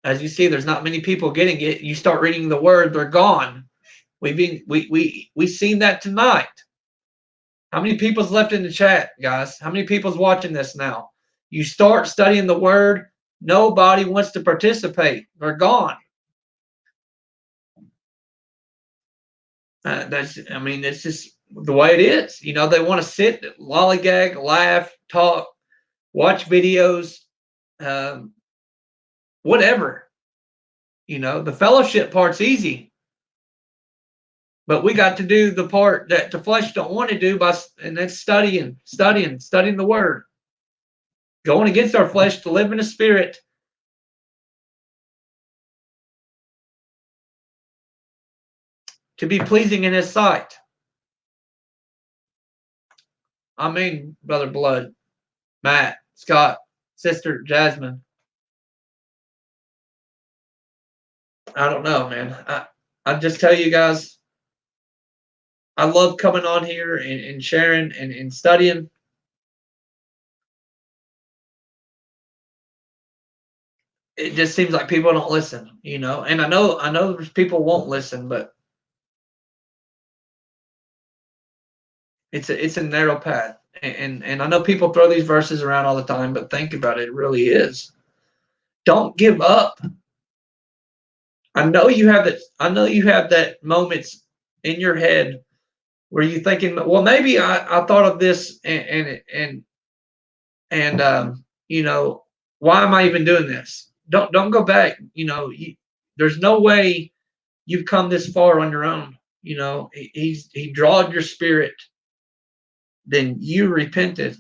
As you see, there's not many people getting it. You start reading the word, they're gone. We've seen that tonight. How many people's left in the chat, guys? How many people's watching this now? You start studying the word, nobody wants to participate. They're gone. It's just the way it is. They want to sit, lollygag, laugh, talk, watch videos, whatever. The fellowship part's easy. But we got to do the part that the flesh don't want to do, and that's studying the word. Going against our flesh to live in the spirit. To be pleasing in his sight. Brother Blood, Matt, Scott, Sister Jasmine. I don't know, man. I just tell you guys, I love coming on here and sharing and studying. It just seems like people don't listen, and I know people won't listen, but it's a narrow path. And I know people throw these verses around all the time, but think about it, it really is. Don't give up. I know you have that moments in your head where you're thinking, well, maybe I thought of this and why am I even doing this? Don't go back. There's no way you've come this far on your own. He drawed your spirit, then you repented,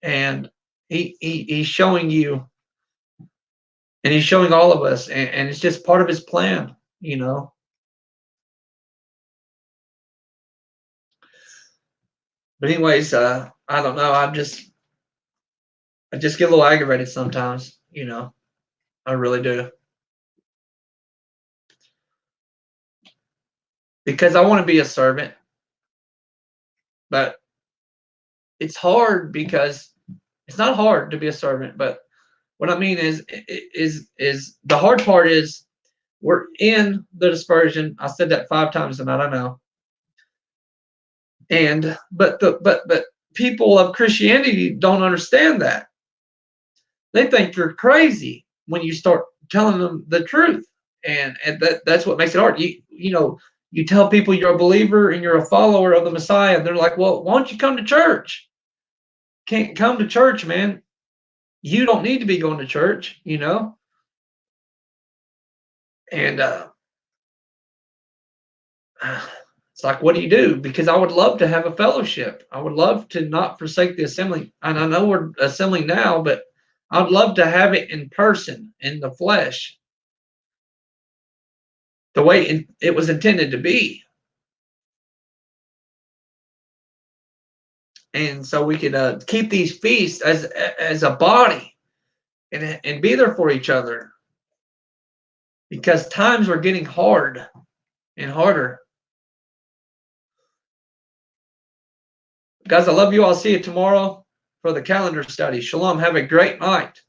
and he's showing you, and he's showing all of us, and it's just part of his plan. But anyways, I don't know. I just get a little aggravated sometimes. I really do. Because I want to be a servant. But it's hard because it's not hard to be a servant. But what I mean is the hard part is we're in the dispersion. I said that 5 times tonight, I know. But people of Christianity don't understand that. They think you're crazy when you start telling them the truth, and that's what makes it hard. You tell people you're a believer and you're a follower of the Messiah. They're like, well, why don't you come to church? Can't come to church, man. You don't need to be going to church, And it's like, what do you do? Because I would love to have a fellowship. I would love to not forsake the assembly. And I know we're assembling now, but I'd love to have it in person, in the flesh, the way it was intended to be. And so we could keep these feasts as a body and be there for each other, because times were getting hard and harder. Guys, I love you. I'll see you tomorrow for the calendar study. Shalom. Have a great night.